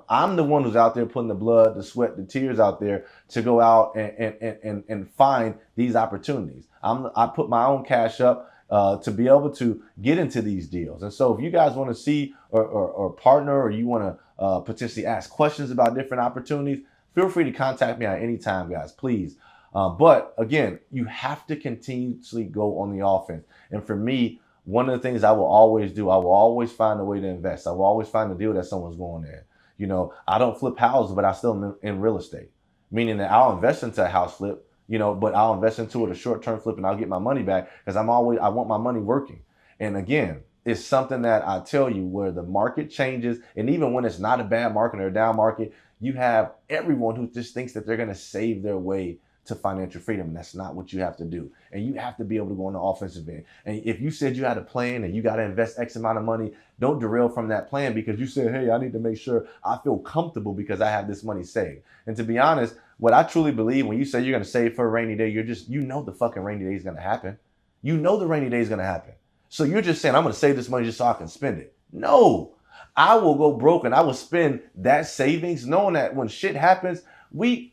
I'm the one who's out there putting the blood, the sweat, the tears out there to go out and find these opportunities. I put my own cash up to be able to get into these deals. And so if you guys want to see or partner, or you want to potentially ask questions about different opportunities, feel free to contact me at any time, guys, please. But again, you have to continuously go on the offense. And for me, one of the things I will always do, I will always find a way to invest. I will always find a deal that someone's going in. You know, I don't flip houses, but I still am in real estate, meaning that I'll invest into a house flip, you know, but I'll invest into it a short-term flip and I'll get my money back because I want my money working. And again, it's something that I tell you, where the market changes, and even when it's not a bad market or a down market, you have everyone who just thinks that they're going to save their way to financial freedom. And that's not what you have to do. And you have to be able to go on the offensive end. And if you said you had a plan and you got to invest X amount of money, don't derail from that plan because you said, hey, I need to make sure I feel comfortable because I have this money saved. And to be honest, what I truly believe, when you say you're going to save for a rainy day, you know the fucking rainy day is going to happen. You know the rainy day is going to happen. So you're just saying, I'm going to save this money just so I can spend it. No, I will go broke and I will spend that savings knowing that when shit happens, we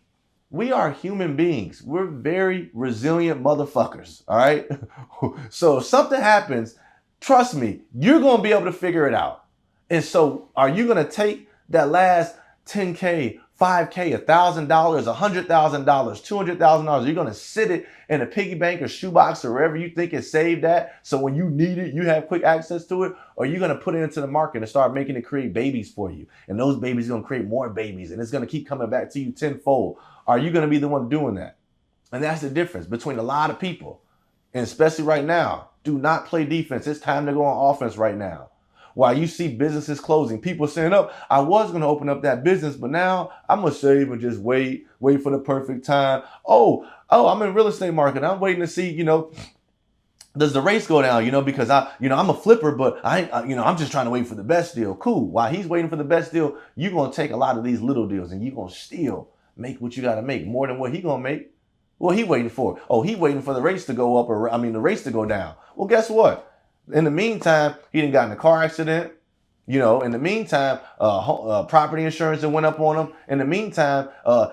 are human beings. We're very resilient motherfuckers, all right? So if something happens, trust me, you're going to be able to figure it out. And so are you going to take that last 10K, 5K, $1,000, $100,000, $200,000? You're going to sit it in a piggy bank or shoebox or wherever you think is saved at, so when you need it, you have quick access to it? Or are you going to put it into the market and start making it create babies for you? And those babies are going to create more babies, and it's going to keep coming back to you tenfold. Are you going to be the one doing that? And that's the difference between a lot of people. And especially right now, do not play defense. It's time to go on offense right now. While you see businesses closing, people saying, oh, I was going to open up that business, but now I'm going to save and just wait for the perfect time. Oh, I'm in real estate market. I'm waiting to see, does the rates go down, because I'm a flipper, but I'm just trying to wait for the best deal. Cool. While he's waiting for the best deal, you're going to take a lot of these little deals and you're going to still make what you got to make, more than what he going to make. Well, he waiting for it. Oh, he waiting for the rates to go up, the rates to go down. Well, guess what? In the meantime, he done got in a car accident. In the meantime, property insurance that went up on him. In the meantime,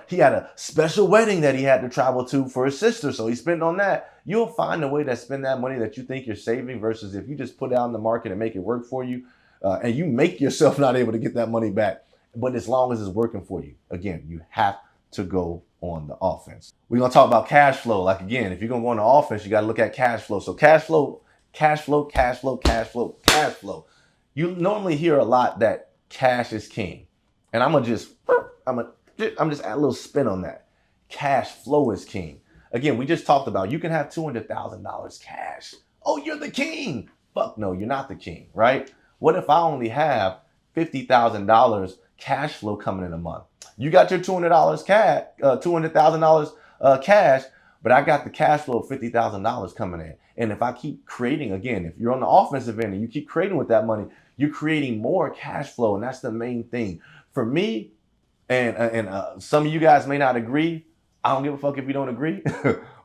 he had a special wedding that he had to travel to for his sister, so he spent on that. You'll find a way to spend that money that you think you're saving, versus if you just put it out in the market and make it work for you, and you make yourself not able to get that money back. But as long as it's working for you, again, you have to go on the offense. We're going to talk about cash flow. Like, again, if you're going to go on the offense, you got to look at cash flow. So cash flow. You normally hear a lot that cash is king. And I'm just add a little spin on that. Cash flow is king. Again, we just talked about, you can have $200,000 cash. Oh, you're the king. Fuck no, you're not the king, right? What if I only have $50,000 cash flow coming in a month? You got your $200,000 cash, but I got the cash flow of $50,000 coming in. And if I keep creating, again, if you're on the offensive end and you keep creating with that money, you're creating more cash flow. And that's the main thing. For me, and some of you guys may not agree. I don't give a fuck if you don't agree.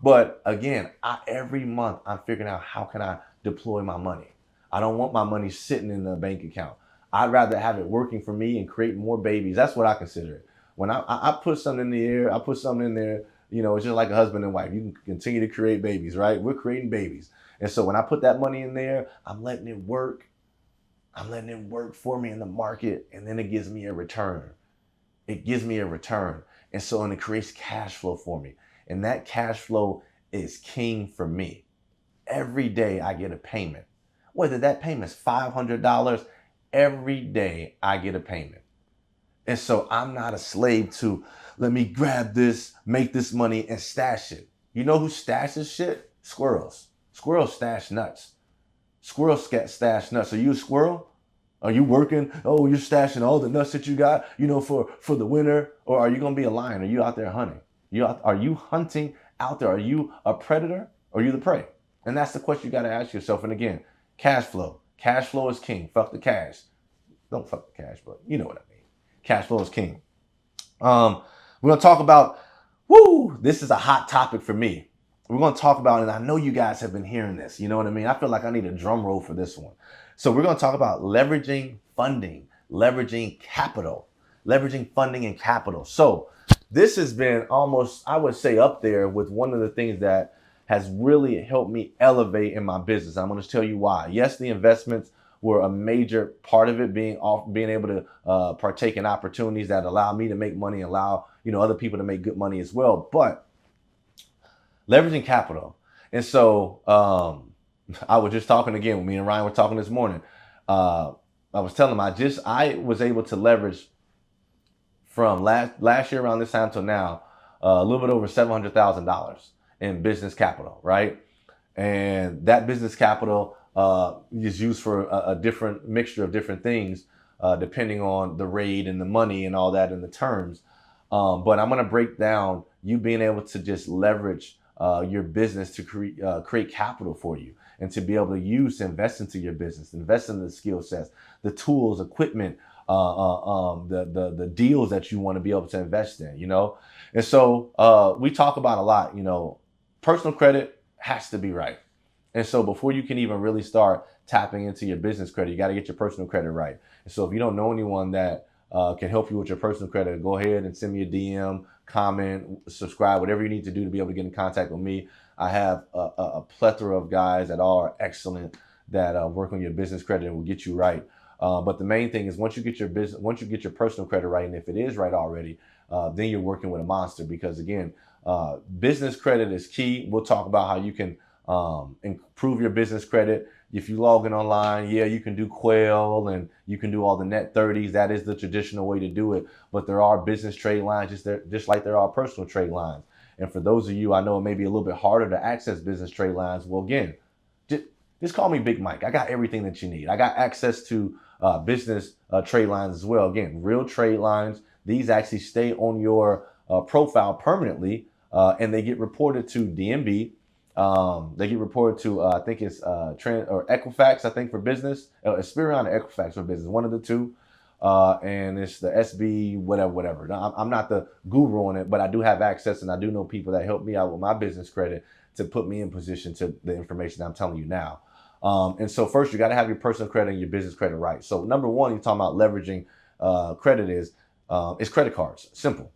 But again, every month I'm figuring out, how can I deploy my money? I don't want my money sitting in the bank account. I'd rather have it working for me and create more babies. That's what I consider it. When I put something in the air, I put something in there, it's just like a husband and wife. You can continue to create babies, right? We're creating babies. And so when I put that money in there, I'm letting it work. I'm letting it work for me in the market. And then it gives me a return. And so, it creates cash flow for me. And that cash flow is king for me. Every day I get a payment. Whether that payment is $500, every day I get a payment. And so I'm not a slave to, let me grab this, make this money and stash it. You know who stashes shit? Squirrels. Squirrels stash nuts. Squirrels stash nuts. Are you a squirrel? Are you working? Oh, you're stashing all the nuts that you got, for the winter? Or are you going to be a lion? Are you out there hunting? Are you hunting out there? Are you a predator or are you the prey? And that's the question you got to ask yourself. And again, cash flow. Cash flow is king. Fuck the cash. Don't fuck the cash, but you know what I mean. Cash flow is king. We're going to talk about, this is a hot topic for me. We're going to talk about, and I know you guys have been hearing this, you know what I mean? I feel like I need a drum roll for this one. So we're going to talk about leveraging funding, leveraging capital, leveraging funding and capital. So this has been almost, I would say, up there with one of the things that has really helped me elevate in my business. I'm going to tell you why. Yes, the investments were a major part of it, being able to partake in opportunities that allow me to make money, allow other people to make good money as well. But leveraging capital, and so I was just talking again. Me and Ryan were talking this morning. I was telling him I was able to leverage from last year around this time till now a little bit over $700,000 in business capital, right? And that business capital is used for a different mixture of different things, depending on the rate and the money and all that and the terms. But I'm going to break down you being able to just leverage your business to create capital for you and to be able to invest into your business, invest in the skill sets, the tools, equipment, the deals that you want to be able to invest in, And so we talk about a lot, personal credit has to be right. And so before you can even really start tapping into your business credit, you got to get your personal credit right. And so if you don't know anyone that can help you with your personal credit, go ahead and send me a DM, comment, subscribe, whatever you need to do to be able to get in contact with me. I have a plethora of guys that are excellent that work on your business credit and will get you right. But the main thing is once you get your personal credit right, and if it is right already, then you're working with a monster, because again, business credit is key. We'll talk about how you can improve your business credit. If you log in online, you can do Quail and you can do all the net 30s. That is the traditional way to do it. But there are business trade lines just like there are personal trade lines. And for those of you, I know it may be a little bit harder to access business trade lines. Well, again, just call me Big Mike. I got everything that you need. I got access to business trade lines as well. Again, real trade lines. These actually stay on your profile permanently, and they get reported to DMB. They get reported to, I think it's Equifax, I think, for business. Experian or Equifax for business, one of the two. And it's the SB, whatever. Now, I'm not the guru on it, but I do have access, and I do know people that help me out with my business credit to put me in position to the information I'm telling you now. And so first, you got to have your personal credit and your business credit right. So number one, you're talking about leveraging credit is credit cards. Simple.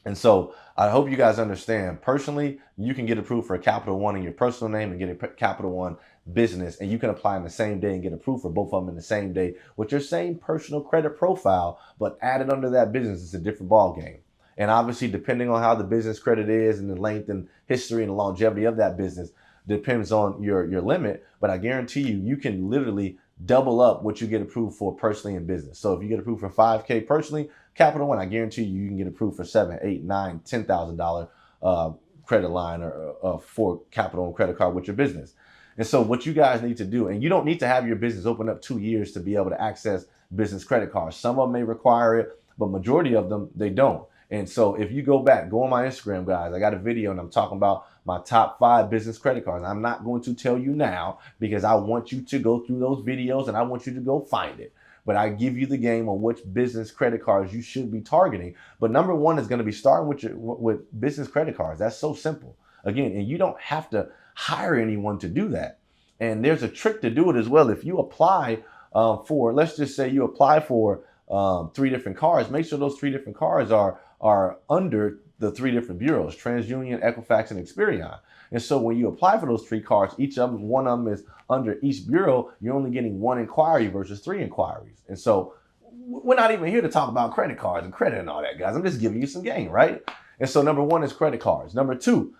And so I hope you guys understand, personally, you can get approved for a Capital One in your personal name and get a Capital One business, and you can apply in the same day and get approved for both of them in the same day with your same personal credit profile, but added under that business, it's a different ball game. And obviously, depending on how the business credit is and the length and history and the longevity of that business depends on your limit. But I guarantee you can literally double up what you get approved for personally in business. So if you get approved for $5K personally, Capital One, I guarantee you can get approved for $7,000, $8,000, $9,000, $10,000 credit line or for Capital One credit card with your business. And so what you guys need to do, and you don't need to have your business open up 2 years to be able to access business credit cards. Some of them may require it, but majority of them, they don't. And so if you go on my Instagram, guys, I got a video and I'm talking about my top 5 business credit cards. I'm not going to tell you now because I want you to go through those videos and I want you to go find it. But I give you the game on which business credit cards you should be targeting. But number one is going to be starting with business credit cards. That's so simple. Again, and you don't have to hire anyone to do that. And there's a trick to do it as well. If you apply let's just say you apply for 3 different cards, make sure those 3 different cards are under the 3 different bureaus: TransUnion, Equifax, and Experian. And so when you apply for those 3 cards, one of them is under each bureau, you're only getting 1 inquiry versus 3 inquiries. And so we're not even here to talk about credit cards and credit and all that, guys. I'm just giving you some game, right? And so number 1 is credit cards. Number 2,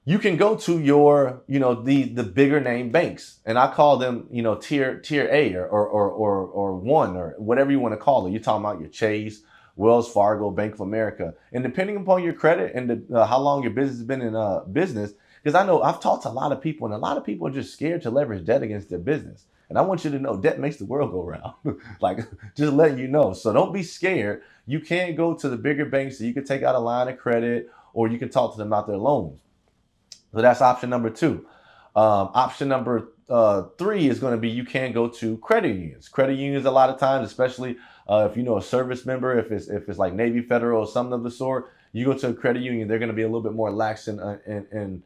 you can go to your, the bigger name banks, and I call them, tier A or 1 or whatever you want to call it. You're talking about your Chase, Wells Fargo, Bank of America, and depending upon your credit and how long your business has been in business. Because I know I've talked to a lot of people, and a lot of people are just scared to leverage debt against their business. And I want you to know debt makes the world go round. Like, just letting you know. So don't be scared. You can go to the bigger banks so you can take out a line of credit, or you can talk to them about their loans. So that's option number 2. Option number 3 is going to be you can go to credit unions. Credit unions, a lot of times, especially if you know a service member, if it's like Navy Federal or something of the sort, you go to a credit union, they're going to be a little bit more lax and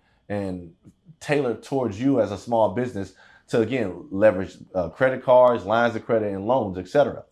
tailored towards you as a small business to, again, leverage credit cards, lines of credit, and loans, etc.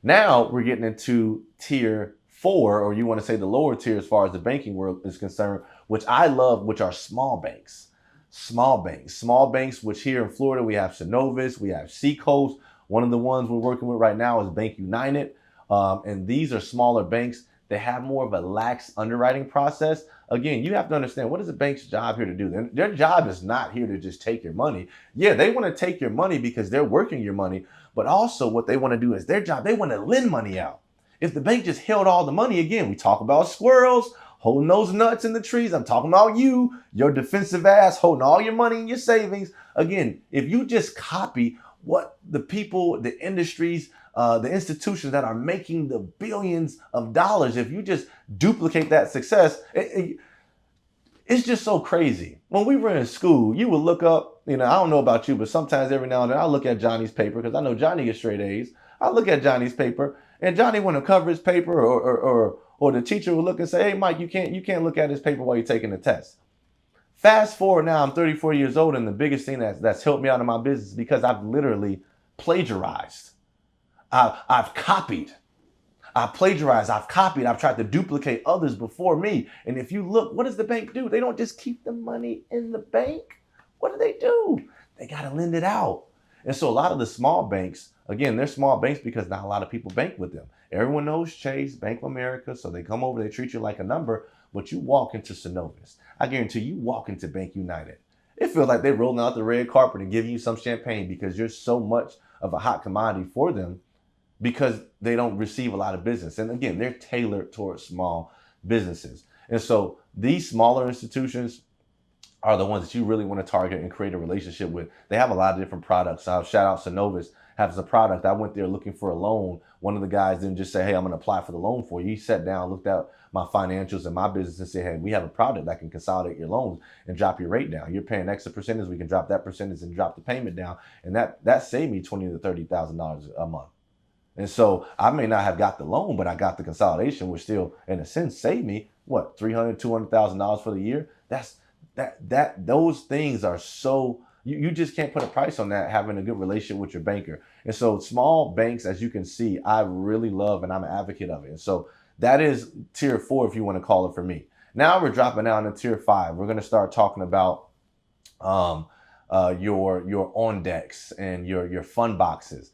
Now we're getting into tier 4, or you want to say the lower tier as far as the banking world is concerned, which I love, which are small banks. Small banks, which here in Florida, we have Synovus, we have Seacoast. One of the ones we're working with right now is Bank United. And these are smaller banks. They have more of a lax underwriting process. Again, you have to understand, what is a bank's job here to do? Their job is not here to just take your money. Yeah, they want to take your money because they're working your money, but also what they want to do is their job. They want to lend money out. If the bank just held all the money, again, we talk about squirrels holding those nuts in the trees. I'm talking about you, your defensive ass, holding all your money in your savings. Again, if you just copy what the people, the industries, the institutions that are making the billions of dollars, if you just duplicate that success, it's just so crazy. When we were in school, you would look up, I don't know about you, but sometimes every now and then I look at Johnny's paper because I know Johnny gets straight A's. I look at Johnny's paper and Johnny want to cover his paper or the teacher would look and say, hey, Mike, you can't look at his paper while you're taking the test. Fast forward now, I'm 34 years old, and the biggest thing that's helped me out in my business is because I've literally plagiarized. I've copied. I've plagiarized. I've copied. I've tried to duplicate others before me. And if you look, what does the bank do? They don't just keep the money in the bank. What do? They got to lend it out. And so a lot of the small banks, again, they're small banks because not a lot of people bank with them. Everyone knows Chase, Bank of America, so they come over, they treat you like a number, but you walk into Synovus. I guarantee you walk into Bank United. It feels like they're rolling out the red carpet and giving you some champagne because you're so much of a hot commodity for them because they don't receive a lot of business. And again, they're tailored towards small businesses. And so these smaller institutions are the ones that you really want to target and create a relationship with. They have a lot of different products. I'll shout out Synovus has a product. I went there looking for a loan. One of the guys didn't just say, hey, I'm going to apply for the loan for you. He sat down, looked at my financials and my business and said, hey, we have a product that can consolidate your loans and drop your rate down. You're paying extra percentage. We can drop that percentage and drop the payment down. And that saved me $20,000 to $30,000 a month. And so I may not have got the loan, but I got the consolidation, which still, in a sense, saved me what, $300,000, $200,000 for the year. Those things are so, you just can't put a price on that, having a good relationship with your banker. And so small banks, as you can see, I really love and I'm an advocate of it. And so that is tier 4, if you want to call it, for me. Now we're dropping down to tier 5. We're going to start talking about your on decks and your fund boxes.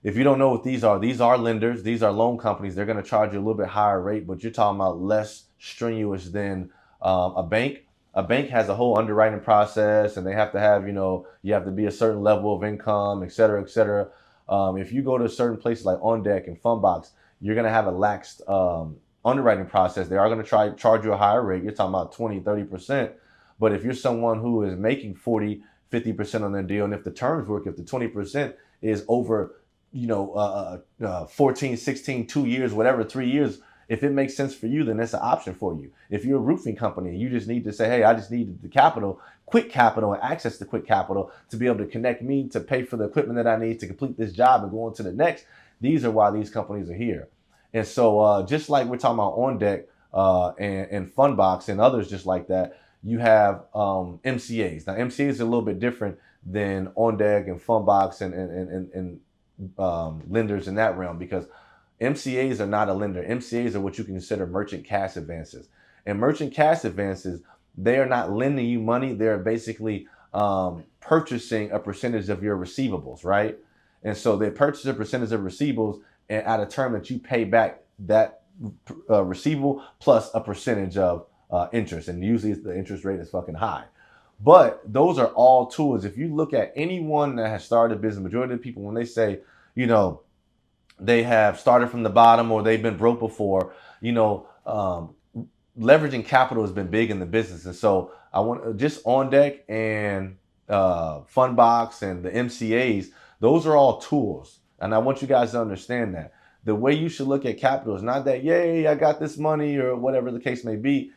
If you don't know what these are lenders. These are loan companies. They're going to charge you a little bit higher rate, but you're talking about less strenuous than a bank. A bank has a whole underwriting process, and they have to have, you have to be a certain level of income, et cetera, et cetera. If you go to certain places like On Deck and Fundbox, you're going to have a lax underwriting process. They are going to charge you a higher rate. You're talking about 20, 30%. But if you're someone who is making 40, 50% on their deal, and if the terms work, if the 20% is over, 14, 16, 2 years, whatever, 3 years, if it makes sense for you, then that's an option for you. If you're a roofing company, you just need to say, hey, I just need the capital, quick capital, and access to quick capital to be able to connect me to pay for the equipment that I need to complete this job and go on to the next. These are why these companies are here. And so just like we're talking about On Deck and Fundbox and others just like that, you have MCAs. Now, MCAs are a little bit different than On Deck and Fundbox and lenders in that realm, because MCAs are not a lender. MCAs are what you consider merchant cash advances. And merchant cash advances, they are not lending you money. They're basically purchasing a percentage of your receivables, right? And so they purchase a percentage of receivables, and at a term that you pay back that receivable plus a percentage of interest. And usually the interest rate is fucking high. But those are all tools. If you look at anyone that has started a business, majority of the people, when they say, they have started from the bottom or they've been broke before, leveraging capital has been big in the business. And so I want just On Deck and Fundbox and the MCAs, those are all tools. And I want you guys to understand that. The way you should look at capital is not that, yay, I got this money or whatever the case may be.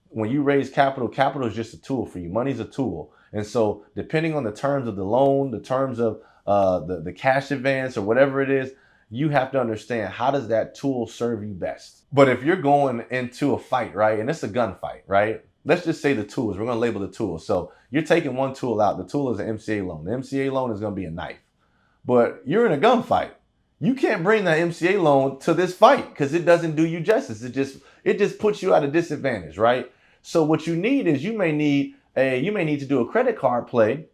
When you raise capital, capital is just a tool for you. Money's a tool. And so depending on the terms of the loan, the terms of the cash advance or whatever it is, you have to understand, how does that tool serve you best? But if you're going into a fight, right, and it's a gunfight, right? Let's just say the tools. We're going to label the tools. So you're taking one tool out. The tool is an MCA loan. The MCA loan is going to be a knife. But you're in a gunfight. You can't bring that MCA loan to this fight because it doesn't do you justice. It just puts you at a disadvantage, right? So what you need is you may need to do a credit card play,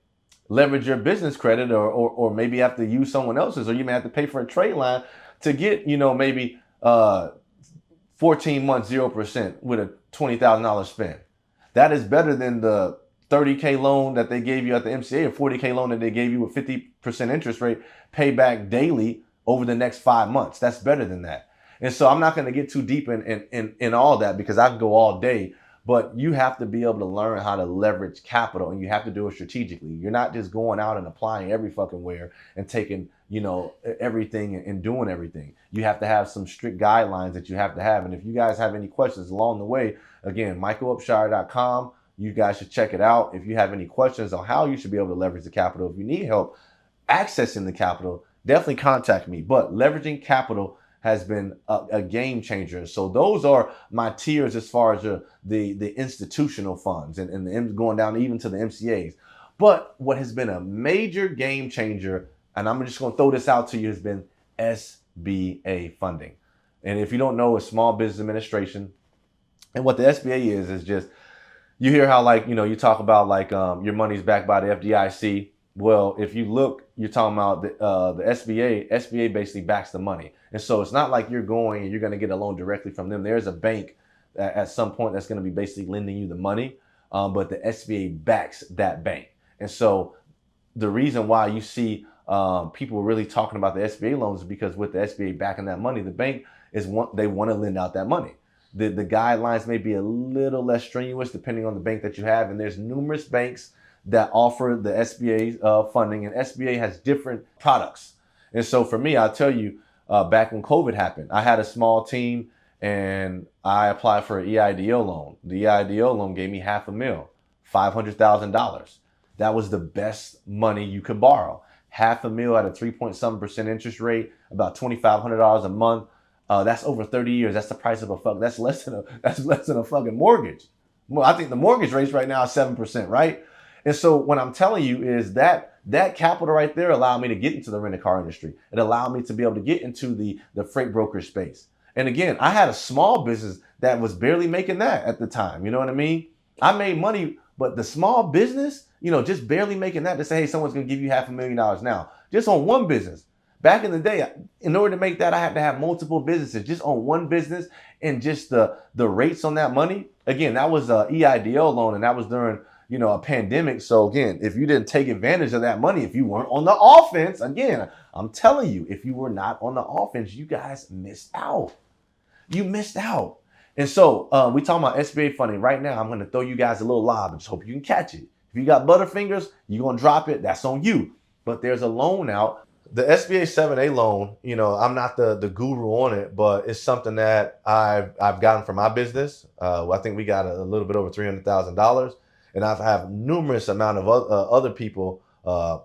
leverage your business credit, or maybe have to use someone else's, or you may have to pay for a trade line to get, maybe 14 months 0% with a $20,000 spend. That is better than the 30K loan that they gave you at the MCA, or 40K loan that they gave you with 50% interest rate, pay back daily over the next 5 months. That's better than that. And so I'm not going to get too deep in all that, because I can go all day. But you have to be able to learn how to leverage capital, and you have to do it strategically. You're not just going out and applying every fucking where and taking, everything and doing everything. You have to have some strict guidelines that you have to have. And if you guys have any questions along the way, again, michaelupshire.com. You guys should check it out. If you have any questions on how you should be able to leverage the capital, if you need help accessing the capital, definitely contact me. But leveraging capital has been a game changer. So those are my tiers as far as the institutional funds and going down even to the MCAs. But what has been a major game changer, and I'm just going to throw this out to you, has been SBA funding. And if you don't know, it's Small Business Administration. And what the SBA is just, you hear how you talk about your money's backed by the FDIC. Well, if you look, you're talking about the SBA. SBA basically backs the money. And so it's not like you're going and you're going to get a loan directly from them. There's a bank at some point that's going to be basically lending you the money, but the SBA backs that bank. And so the reason why you see people really talking about the SBA loans is because with the SBA backing that money, the bank they want to lend out that money. The guidelines may be a little less strenuous depending on the bank that you have. And there's numerous banks that offer the SBA funding, and SBA has different products. And so for me, I'll tell you, back when COVID happened, I had a small team and I applied for an EIDL loan. The EIDL loan gave me $500,000, $500,000. That was the best money you could borrow. $500,000 at a 3.7% interest rate, about $2,500 a month. That's over 30 years. That's the price of that's less than a fucking mortgage. Well, I think the mortgage rate right now is 7%, right? And so what I'm telling you is that capital right there allowed me to get into the rent-a-car industry. It allowed me to be able to get into the freight brokerage space. And again, I had a small business that was barely making that at the time. You know what I mean? I made money, but the small business, just barely making that to say, hey, someone's going to give you $500,000 now, just on one business. Back in the day, in order to make that, I had to have multiple businesses just on one business, and just the rates on that money. Again, that was a EIDL loan, and that was during a pandemic. So again, if you didn't take advantage of that money, if you weren't on the offense, again, I'm telling you, if you were not on the offense, you guys missed out. You missed out. And so we talking about SBA funding right now. I'm going to throw you guys a little lob and just hope you can catch it. If you got butterfingers, you're going to drop it. That's on you. But there's a loan out. The SBA 7A loan, I'm not the guru on it, but it's something that I've gotten for my business. I think we got a little bit over $300,000. And I've have numerous amount of other people,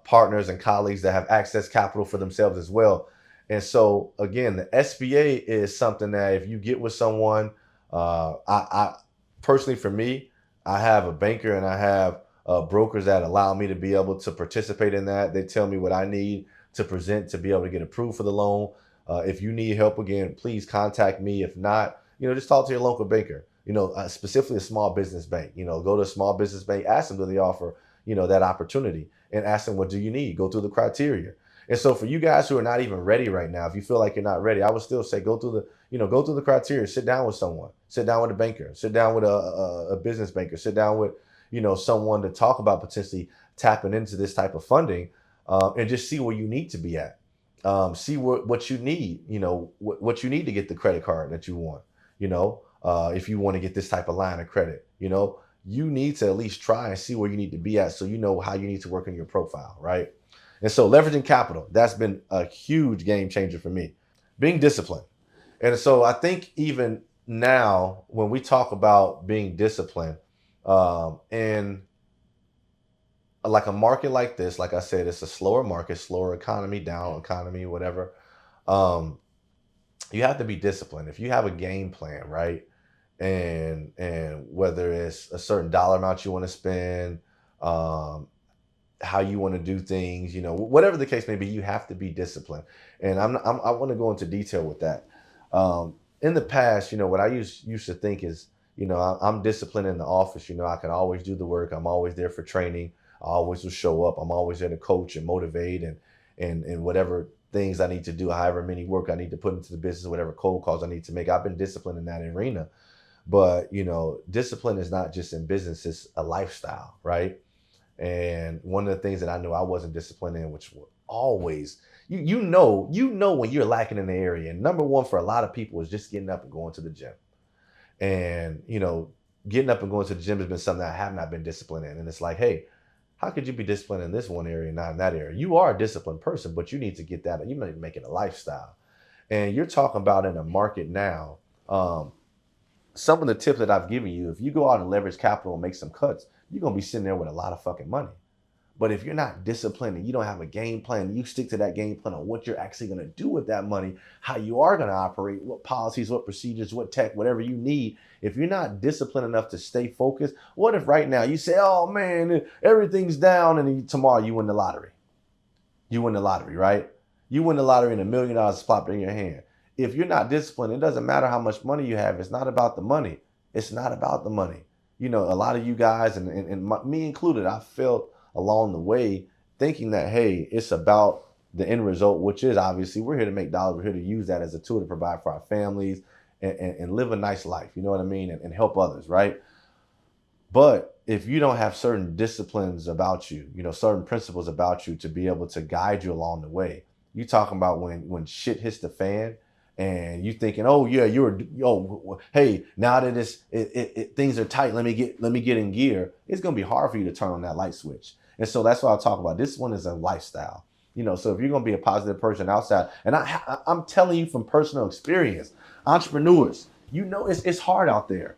partners and colleagues that have access capital for themselves as well. And so again, the SBA is something that if you get with someone, I personally, for me, I have a banker and I have brokers that allow me to be able to participate in that. They tell me what I need to present to be able to get approved for the loan. If you need help, again, please contact me. If not, just talk to your local banker. Specifically a small business bank. Go to a small business bank, ask them, do they offer, that opportunity, and ask them, what do you need? Go through the criteria. And so for you guys who are not even ready right now, if you feel like you're not ready, I would still say go through the criteria, sit down with someone, sit down with a banker, sit down with a business banker, sit down with, someone to talk about potentially tapping into this type of funding, and just see where you need to be at. See what you need, what you need to get the credit card that you want, if you want to get this type of line of credit, you need to at least try and see where you need to be at, so you know how you need to work on your profile, right? And so leveraging capital, that's been a huge game changer for me. Being disciplined. And so I think even now, when we talk about being disciplined, in like a market like this, like I said, it's a slower market, slower economy, down economy, whatever. You have to be disciplined. If you have a game plan, right? And whether it's a certain dollar amount you want to spend, how you want to do things, whatever the case may be, you have to be disciplined. And I want to go into detail with that. In the past, what I used to think is, I'm disciplined in the office. I can always do the work. I'm always there for training. I always will show up. I'm always there to coach and motivate and whatever things I need to do, however many work I need to put into the business, whatever cold calls I need to make. I've been disciplined in that arena. But, discipline is not just in business, it's a lifestyle, right? And one of the things that I knew I wasn't disciplined in, which were always, you know when you're lacking in the area. And number one for a lot of people is just getting up and going to the gym. And, getting up and going to the gym has been something that I have not been disciplined in. And it's like, hey, how could you be disciplined in this one area and not in that area? You are a disciplined person, but you need to get that. You need to make it a lifestyle. And you're talking about in a market now, some of the tips that I've given you, if you go out and leverage capital and make some cuts, you're going to be sitting there with a lot of fucking money. But if you're not disciplined and you don't have a game plan, you stick to that game plan on what you're actually going to do with that money, how you are going to operate, what policies, what procedures, what tech, whatever you need. If you're not disciplined enough to stay focused, what if right now you say, oh man, everything's down, and tomorrow you win the lottery? You win the lottery, right? You win the lottery and $1 million is plopped in your hand. If you're not disciplined, it doesn't matter how much money you have. It's not about the money. It's not about the money. A lot of you guys, and me included, I felt along the way thinking that, hey, it's about the end result, which is obviously we're here to make dollars. We're here to use that as a tool to provide for our families and live a nice life. You know what I mean? And help others, right? But if you don't have certain disciplines about you, certain principles about you to be able to guide you along the way, you talking about when shit hits the fan and you thinking, oh yeah, hey, now that things are tight, let me get in gear. It's gonna be hard for you to turn on that light switch. And so that's what I'll talk about. This one is a lifestyle. So if you're gonna be a positive person outside, and I'm telling you from personal experience, entrepreneurs, it's hard out there.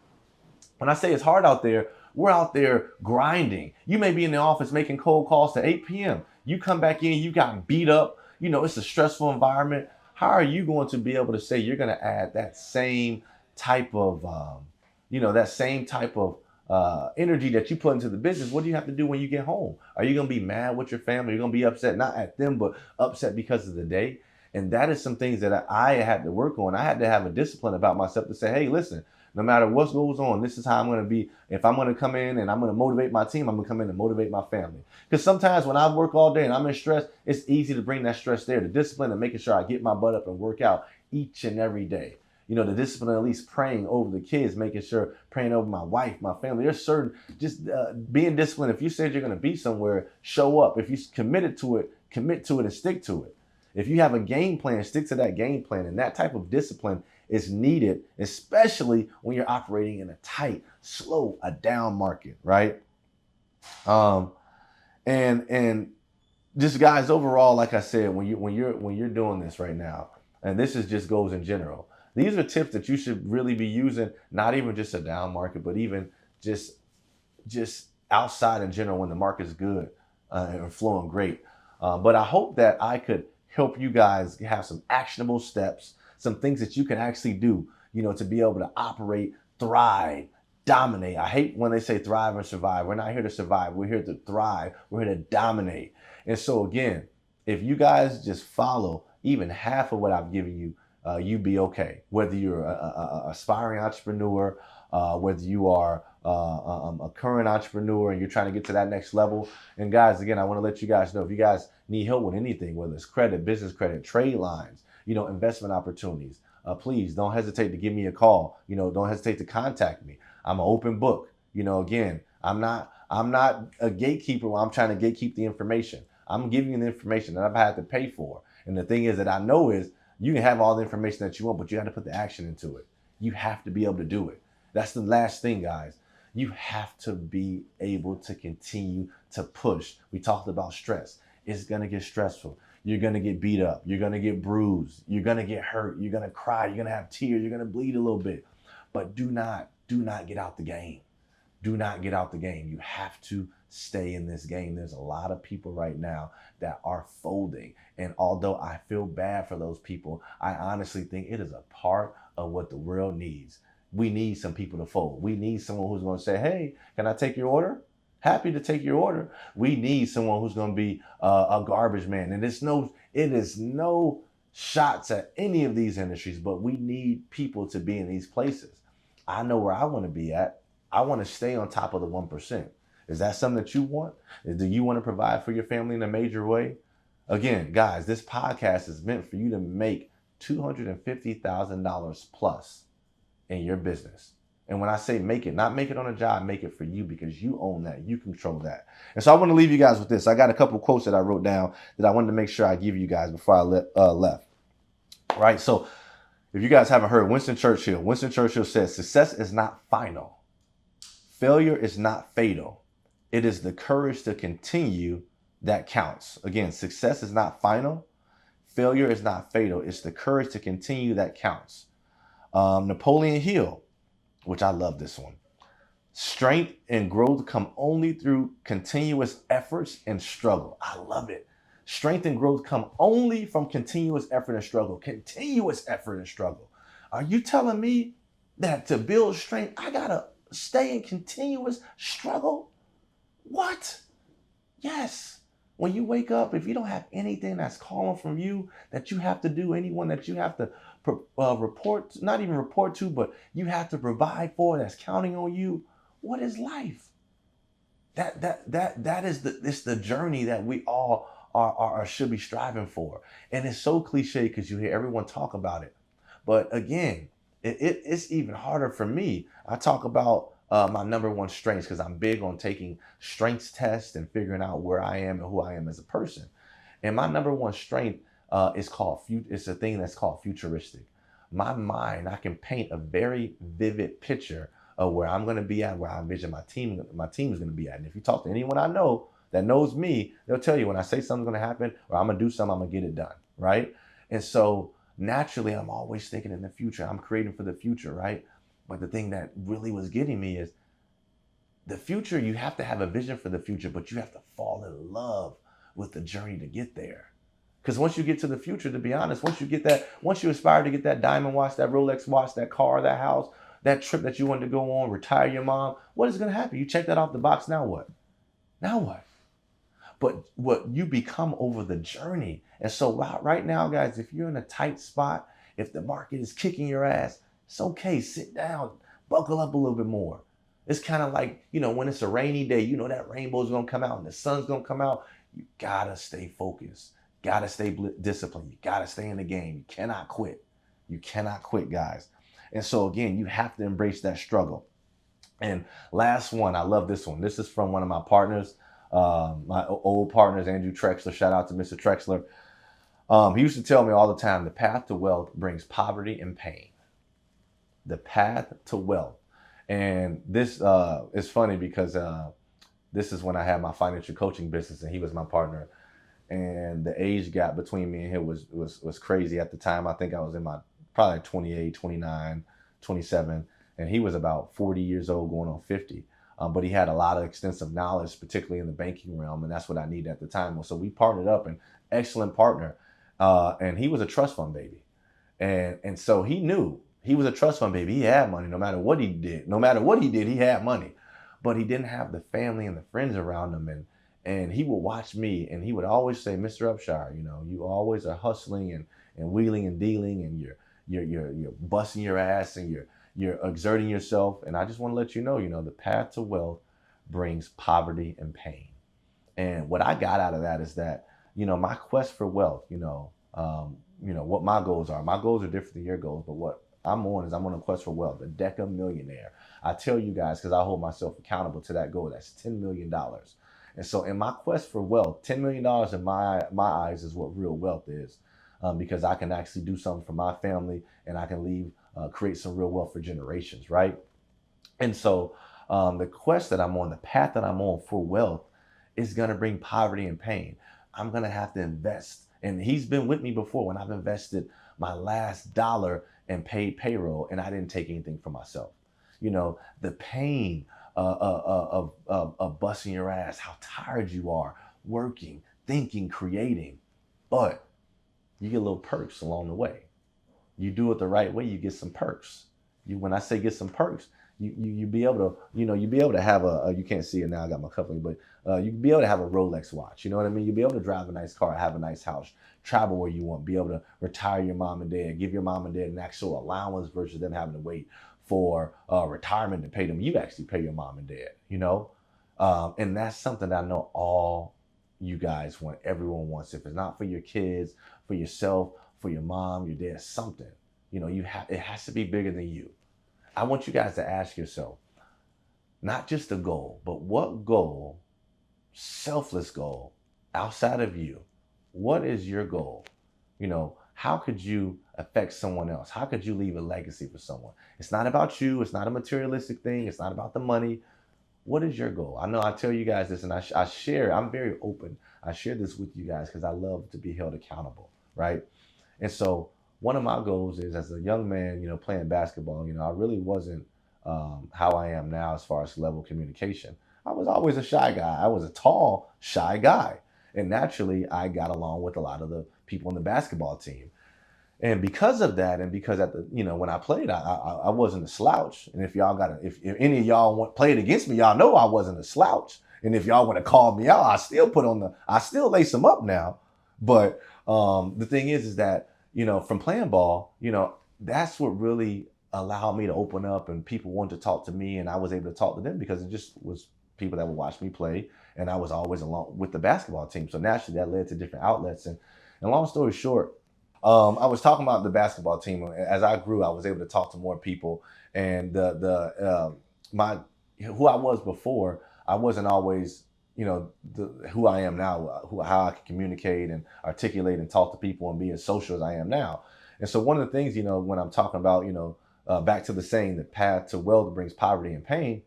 When I say it's hard out there, we're out there grinding. You may be in the office making cold calls to 8 p.m. You come back in, you got beat up. It's a stressful environment. How are you going to be able to say you're going to add that same type of, energy that you put into the business? What do you have to do when you get home? Are you going to be mad with your family? You're going to be upset, not at them, but upset because of the day. And that is some things that I had to work on. I had to have a discipline about myself to say, hey, listen, no matter what goes on, this is how I'm going to be. If I'm going to come in and I'm going to motivate my team, I'm going to come in and motivate my family. Because sometimes when I work all day and I'm in stress, it's easy to bring that stress there. The discipline and making sure I get my butt up and work out each and every day. The discipline, at least praying over the kids, making sure, praying over my wife, my family. There's certain, just being disciplined. If you said you're going to be somewhere, show up. If you committed to it, commit to it and stick to it. If you have a game plan, stick to that game plan. And that type of discipline is needed, especially when you're operating in a tight, slow, a down market, right? And just guys, overall, like I said, when you're doing this right now, and this is just goes in general, these are tips that you should really be using, not even just a down market, but even just outside in general when the market's good and flowing great. But I hope that I could help you guys have some actionable steps, some things that you can actually do, to be able to operate, thrive, dominate. I hate when they say thrive and survive. We're not here to survive. We're here to thrive. We're here to dominate. And so again, if you guys just follow even half of what I've given you, you be okay. Whether you're a aspiring entrepreneur, whether you are a current entrepreneur and you're trying to get to that next level. And guys, again, I want to let you guys know, if you guys need help with anything, whether it's credit, business credit, trade lines, investment opportunities, please don't hesitate to give me a call. Don't hesitate to contact me. I'm an open book. Again, I'm not a gatekeeper where I'm trying to gatekeep the information. I'm giving you the information that I've had to pay for. And the thing is that I know is you can have all the information that you want, but you have to put the action into it. You have to be able to do it. That's the last thing, guys. You have to be able to continue to push. We talked about stress. It's going to get stressful. You're going to get beat up. You're going to get bruised. You're going to get hurt. You're going to cry. You're going to have tears. You're going to bleed a little bit. But do not get out the game. Do not get out the game. You have to stay in this game. There's a lot of people right now that are folding. And although I feel bad for those people, I honestly think it is a part of what the world needs. We need some people to fold. We need someone who's going to say, hey, can I take your order? Happy to take your order. We need someone who's going to be a garbage man. And it is no shots at any of these industries, but we need people to be in these places. I know where I want to be at. I want to stay on top of the 1%. Is that something that you want? Do you want to provide for your family in a major way? Again, guys, this podcast is meant for you to make $250,000 plus in your business. And when I say make it, not make it on a job, make it for you, because you own that. You control that. And so I want to leave you guys with this. I got a couple quotes that I wrote down that I wanted to make sure I give you guys before I left. Right? So if you guys haven't heard Winston Churchill says, success is not final. Failure is not fatal. It is the courage to continue that counts. Again, success is not final. Failure is not fatal. It's the courage to continue that counts. Napoleon Hill, which I love this one. Strength and growth come only through continuous efforts and struggle. I love it. Strength and growth come only from continuous effort and struggle. Continuous effort and struggle. Are you telling me that to build strength, I gotta stay in continuous struggle? What? Yes. When you wake up, if you don't have anything that's calling from you, that you have to do, anyone that you have to report, not even report to, but you have to provide for, that's counting on you, what is life? That is it's the journey that we all are should be striving for. And it's so cliche because you hear everyone talk about it. But again, it's even harder for me. I talk about my number one strengths because I'm big on taking strengths tests and figuring out where I am and who I am as a person. And my number one strength is it's a thing that's called futuristic. My mind, I can paint a very vivid picture of where I'm going to be at, where I envision my team is going to be at. And if you talk to anyone I know that knows me, they'll tell you when I say something's going to happen or I'm going to do something, I'm going to get it done, right? And so naturally, I'm always thinking in the future. I'm creating for the future, right? But the thing that really was getting me is the future. You have to have a vision for the future, but you have to fall in love with the journey to get there. Because once you get to the future, to be honest, once you aspire to get that diamond watch, that Rolex watch, that car, that house, that trip that you wanted to go on, retire your mom, what is going to happen? You check that off the box. Now what? Now what? But what you become over the journey. And so right now, guys, if you're in a tight spot, if the market is kicking your ass, it's okay. Sit down, buckle up a little bit more. It's kind of like, when it's a rainy day, that rainbow's going to come out and the sun's going to come out. You got to stay focused. Got to stay disciplined. You got to stay in the game. You cannot quit. You cannot quit, guys. And so, again, you have to embrace that struggle. And last one, I love this one. This is from one of my partners, my old partners, Andrew Trexler. Shout out to Mr. Trexler. He used to tell me all the time, the path to wealth brings poverty and pain. The path to wealth. And this is funny because this is when I had my financial coaching business and he was my partner. And the age gap between me and him was crazy at the time. I think I was in my probably 28, 29, 27. And he was about 40 years old going on 50. But he had a lot of extensive knowledge, particularly in the banking realm. And that's what I needed at the time. So we partnered up, an excellent partner. And he was a trust fund baby. And so he knew he was a trust fund baby. He had money no matter what he did. No matter what he did, he had money. But he didn't have the family and the friends around him. And he would watch me and he would always say, Mr. Upshire, you always are hustling and wheeling and dealing and you're busting your ass and you're exerting yourself. And I just want to let you know, the path to wealth brings poverty and pain. And what I got out of that is that, my quest for wealth, what my goals are. My goals are different than your goals, but what I'm on a quest for wealth, a deca millionaire. I tell you guys, because I hold myself accountable to that goal, that's $10 million. And so in my quest for wealth, $10 million in my eyes is what real wealth is, because I can actually do something for my family and I can create some real wealth for generations, right? And so the quest that I'm on, the path that I'm on for wealth is going to bring poverty and pain. I'm going to have to invest. And he's been with me before when I've invested my last dollar and paid payroll and I didn't take anything for myself. The pain of busting your ass, how tired you are, working, thinking, creating. But you get little perks along the way. You do it the right way, you get some perks. When I say get some perks, you be able to, you be able to have you can't see it now, I got my company, but you be able to have a Rolex watch, you know what I mean? You'll be able to drive a nice car, have a nice house, travel where you want, be able to retire your mom and dad, give your mom and dad an actual allowance versus them having to wait for retirement to pay them. You actually pay your mom and dad, and that's something that I know all you guys want. Everyone wants. If it's not for your kids, for yourself, for your mom, your dad, something, it has to be bigger than you. I want you guys to ask yourself, not just a goal, but what goal, selfless goal, outside of you, what is your goal? How could you affect someone else? How could you leave a legacy for someone? It's not about you. It's not a materialistic thing. It's not about the money. What is your goal? I know I tell you guys this, and I share, I'm very open. I share this with you guys because I love to be held accountable, right? And so one of my goals is, as a young man, playing basketball, I really wasn't how I am now as far as level of communication. I was always a shy guy. I was a tall, shy guy. And naturally, I got along with a lot of the people on the basketball team. And because of that, and because when I played, I wasn't a slouch. And if any of y'all played against me, y'all know I wasn't a slouch. And if y'all want to call me out, I still lace them up now. But the thing is that, from playing ball, that's what really allowed me to open up, and people wanted to talk to me, and I was able to talk to them because it just was people that would watch me play, and I was always along with the basketball team. So naturally that led to different outlets. And long story short, I was talking about the basketball team. As I grew, I was able to talk to more people, and who I was before, I wasn't always, who I am now, how I can communicate and articulate and talk to people and be as social as I am now. And so one of the things, when I'm talking about, back to the saying, the path to wealth brings poverty and pain,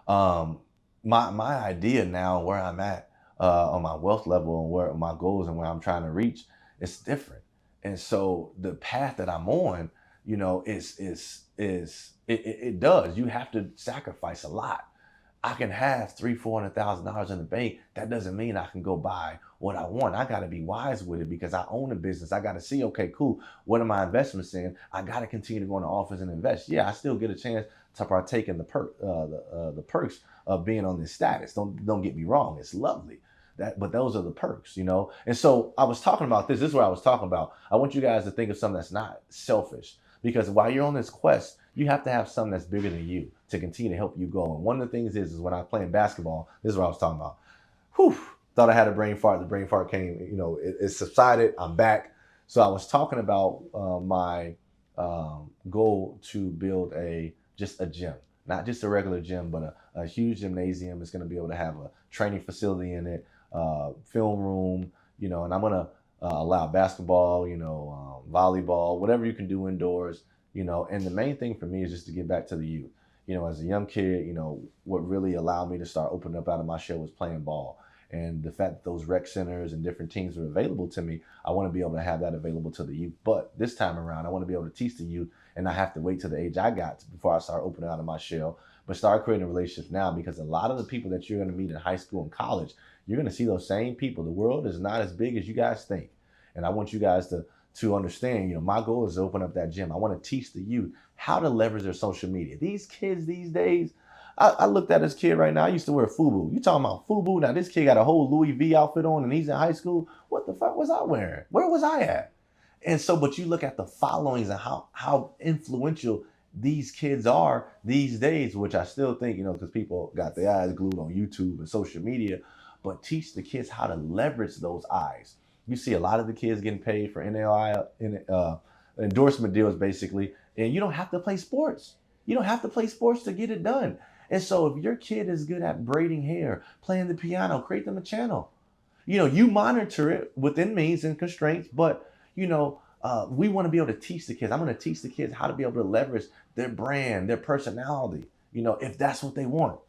my idea now, where I'm at on my wealth level, and where my goals and where I'm trying to reach, it's different. And so the path that I'm on, it does. You have to sacrifice a lot. I can have $300,000-$400,000 in the bank. That doesn't mean I can go buy what I want. I got to be wise with it because I own a business. I got to see, okay, cool. What are my investments in? I got to continue to go in the office and invest. Yeah, I still get a chance to partake in the perks of being on this status. Don't get me wrong. It's lovely. But those are the perks, And so I was talking about this. This is what I was talking about. I want you guys to think of something that's not selfish, because while you're on this quest, you have to have something that's bigger than you to continue to help you go. And one of the things is when I was playing basketball, this is what I was talking about. Thought I had a brain fart. The brain fart came, it subsided. I'm back. So I was talking about my goal to build just a gym, not just a regular gym, but a huge gymnasium. It's going to be able to have a training facility in it, film room, and I'm going to allow basketball, volleyball, whatever you can do indoors, and the main thing for me is just to get back to the youth. As a young kid, what really allowed me to start opening up out of my shell was playing ball. And the fact that those rec centers and different teams are available to me, I want to be able to have that available to the youth. But this time around, I want to be able to teach the youth and not have to wait till the age I got before I start opening out of my shell, but start creating relationships now, because a lot of the people that you're going to meet in high school and college, you're going to see those same people. The world is not as big as you guys think. And I want you guys to understand, my goal is to open up that gym. I want to teach the youth how to leverage their social media. These kids these days, I looked at this kid right now. I used to wear FUBU. You talking about FUBU? Now this kid got a whole Louis V outfit on and he's in high school. What the fuck was I wearing? Where was I at? And so, but you look at the followings and how influential these kids are these days, which I still think, because people got their eyes glued on YouTube and social media, but teach the kids how to leverage those eyes. You see a lot of the kids getting paid for endorsement deals, basically, and you don't have to play sports. You don't have to play sports to get it done. And so if your kid is good at braiding hair, playing the piano, create them a channel. You monitor it within means and constraints, but, we want to be able to teach the kids. I'm going to teach the kids how to be able to leverage their brand, their personality, if that's what they want.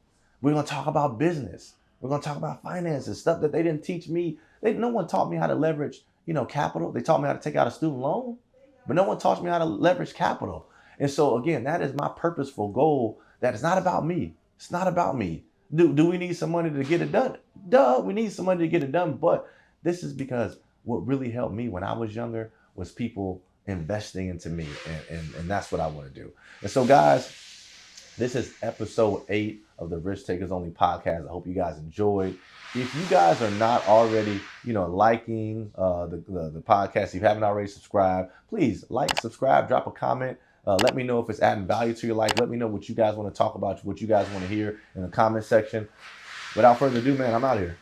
We're going to talk about business. We're going to talk about finances, stuff that they didn't teach me. No one taught me how to leverage, capital. They taught me how to take out a student loan, but no one taught me how to leverage capital. And so again, that is my purposeful goal. That is not about me. It's not about me. Do we need some money to get it done? Duh, we need some money to get it done. But this is because what really helped me when I was younger was people investing into me. And that's what I want to do. And so guys, this is episode 8 of the Risk Takers Only podcast. I hope you guys enjoyed. If you guys are not already, liking the podcast, if you haven't already subscribed, please like, subscribe, drop a comment. Let me know if it's adding value to your life. Let me know what you guys want to talk about, what you guys want to hear in the comment section. Without further ado, man, I'm out here.